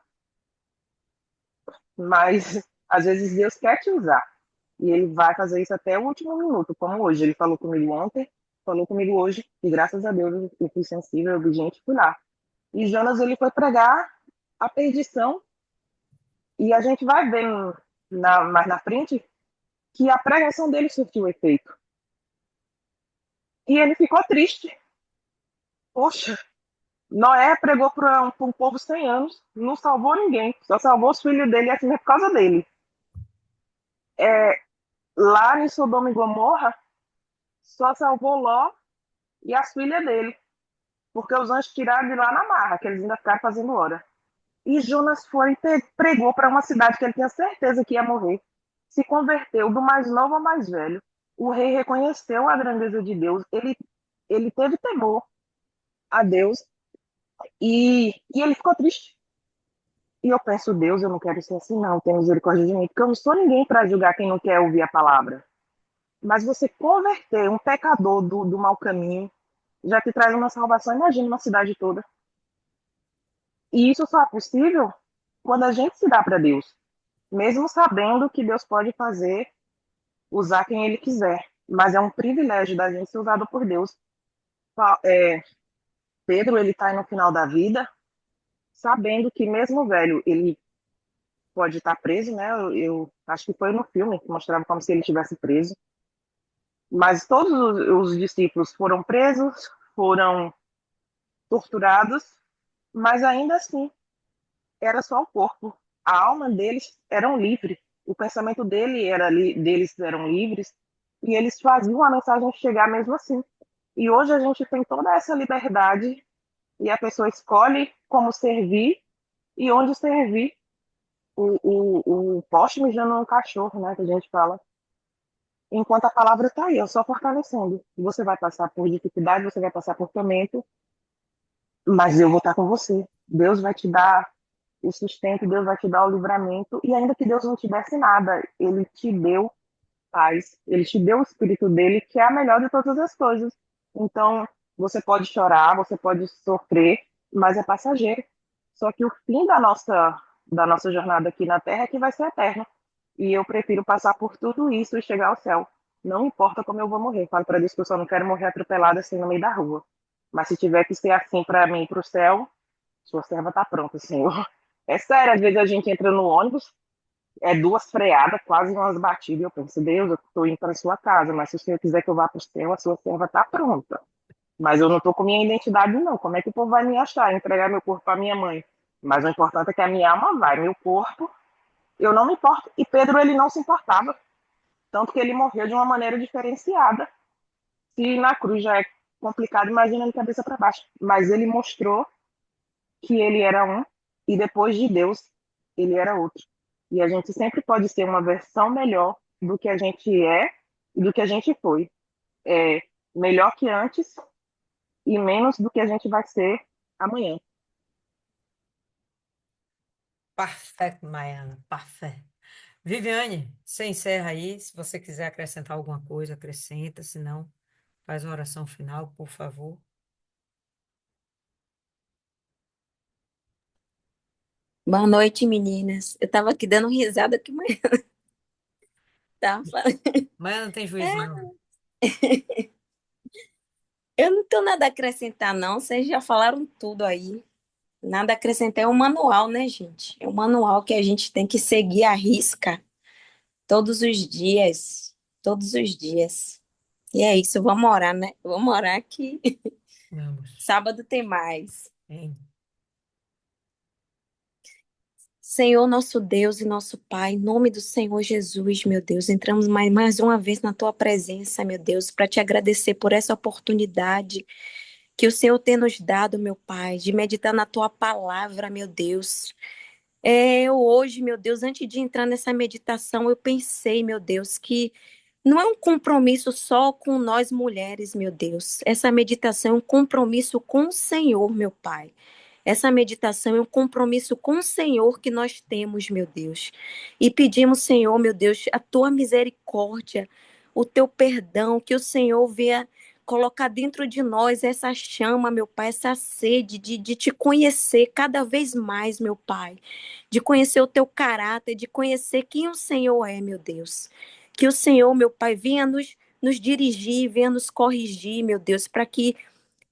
Mas às vezes Deus quer te usar. E ele vai fazer isso até o último minuto, como hoje. Ele falou comigo ontem, falou comigo hoje, e graças a Deus eu fui sensível, obediente, fui lá. E Jonas ele foi pregar a perdição, e a gente vai ver mais na frente que a pregação dele surtiu efeito. E ele ficou triste. Poxa, Noé pregou para um povo 100 anos, não salvou ninguém, só salvou os filhos dele assim é por causa dele. Lá em Sodoma e Gomorra, só salvou Ló e as filhas dele, porque os anjos tiraram de lá na marra, que eles ainda ficaram fazendo hora. E Jonas foi e pregou para uma cidade que ele tinha certeza que ia morrer. Se converteu do mais novo ao mais velho. O rei reconheceu a grandeza de Deus. Ele teve temor a Deus e ele ficou triste. E eu penso, Deus, eu não quero ser assim, não. Tem misericórdia de mim, porque eu não sou ninguém para julgar quem não quer ouvir a palavra. Mas você converter um pecador do mau caminho já te traz uma salvação. Imagina uma cidade toda. E isso só é possível quando a gente se dá para Deus, mesmo sabendo que Deus pode fazer, usar quem Ele quiser. Mas é um privilégio da gente ser usado por Deus. Pedro, ele está aí no final da vida, sabendo que mesmo velho, ele pode estar preso, né? Eu acho que foi no filme que mostrava como se ele estivesse preso. Mas todos os discípulos foram presos, foram torturados, mas ainda assim era só o corpo. A alma deles eram livre. O pensamento deles eram livres e eles faziam a mensagem chegar mesmo assim. E hoje a gente tem toda essa liberdade e a pessoa escolhe como servir e onde servir. O poste mijando no cachorro, né, que a gente fala. Enquanto a palavra está aí, é só fortalecendo. Você vai passar por dificuldade, você vai passar por tormento, mas eu vou estar com você. Deus vai te dar o sustento, Deus vai te dar o livramento, e ainda que Deus não te desse nada, Ele te deu paz, Ele te deu o Espírito dele, que é a melhor de todas as coisas. Então, você pode chorar, você pode sofrer, mas é passageiro. Só que o fim da nossa jornada aqui na Terra é que vai ser eterno. E eu prefiro passar por tudo isso e chegar ao céu. Não importa como eu vou morrer. Falo para Deus que eu só não quero morrer atropelada assim no meio da rua. Mas se tiver que ser assim para mim ir para o céu, sua serva está pronta, Senhor. É sério, às vezes a gente entra no ônibus, é duas freadas, quase umas batidas, e eu penso, Deus, eu estou indo para a sua casa, mas se o Senhor quiser que eu vá para o céu, a sua serva está pronta. Mas eu não estou com minha identidade, não. Como é que o povo vai me achar? Entregar meu corpo para minha mãe. Mas o importante é que a minha alma vai, meu corpo, eu não me importo. E Pedro, ele não se importava. Tanto que ele morreu de uma maneira diferenciada. Se na cruz já é complicado, imagina de cabeça para baixo. Mas ele mostrou que ele era um, e depois de Deus, ele era outro. E a gente sempre pode ser uma versão melhor do que a gente é e do que a gente foi. É melhor que antes e menos do que a gente vai ser amanhã. Parfait, Maiana, parfait. Viviane, você encerra aí. Se você quiser acrescentar alguma coisa, acrescenta. Se não, faz a oração final, por favor. Boa noite, meninas. Eu tava aqui dando risada que manhã tava falando. Amanhã não tem juízo, não. Eu não tenho nada a acrescentar, não. Vocês já falaram tudo aí. Nada a acrescentar. É um manual, né, gente? É um manual que a gente tem que seguir à risca todos os dias. Todos os dias. E é isso. Vamos orar, né? Vamos orar que Vamos. sábado tem mais. Hein? Senhor, nosso Deus e nosso Pai, em nome do Senhor Jesus, meu Deus, entramos mais uma vez na tua presença, meu Deus, para te agradecer por essa oportunidade que o Senhor tem nos dado, meu Pai, de meditar na tua palavra, meu Deus. Eu hoje, meu Deus, antes de entrar nessa meditação, eu pensei, meu Deus, que não é um compromisso só com nós mulheres, meu Deus. Essa meditação é um compromisso com o Senhor, meu Pai. Essa meditação é um compromisso com o Senhor que nós temos, meu Deus. E pedimos, Senhor, meu Deus, a tua misericórdia, o teu perdão, que o Senhor venha colocar dentro de nós essa chama, meu Pai, essa sede de te conhecer cada vez mais, meu Pai. De conhecer o teu caráter, de conhecer quem o Senhor é, meu Deus. Que o Senhor, meu Pai, venha nos dirigir, venha nos corrigir, meu Deus, para que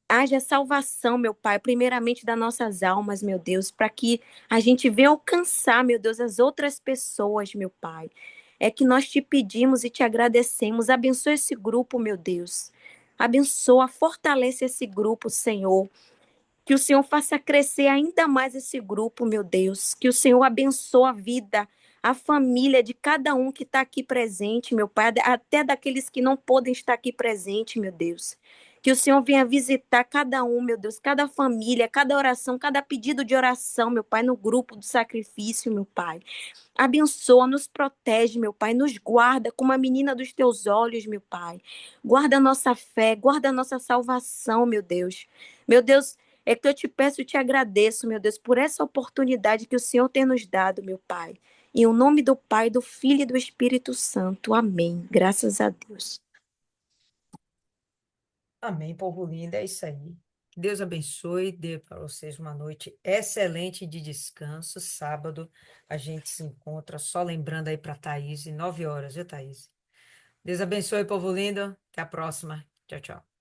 haja salvação, meu Pai, primeiramente das nossas almas, meu Deus, para que a gente venha alcançar, meu Deus, as outras pessoas, meu Pai. É que nós te pedimos e te agradecemos. Abençoa esse grupo, meu Deus. Abençoa, fortalece esse grupo, Senhor. Que o Senhor faça crescer ainda mais esse grupo, meu Deus. Que o Senhor abençoe a vida, a família de cada um que está aqui presente, meu Pai, até daqueles que não podem estar aqui presente, meu Deus. Que o Senhor venha visitar cada um, meu Deus, cada família, cada oração, cada pedido de oração, meu Pai, no grupo do sacrifício, meu Pai. Abençoa, nos protege, meu Pai, nos guarda como a menina dos teus olhos, meu Pai. Guarda a nossa fé, guarda a nossa salvação, meu Deus. Meu Deus, é que eu te peço e te agradeço, meu Deus, por essa oportunidade que o Senhor tem nos dado, meu Pai. Em o nome do Pai, do Filho e do Espírito Santo. Amém. Graças a Deus. Amém, povo lindo. É isso aí. Que Deus abençoe, dê para vocês uma noite excelente de descanso. Sábado a gente se encontra, só lembrando aí para Thaís, 9 horas, viu, Thaís? Deus abençoe, povo lindo. Até a próxima. Tchau, tchau.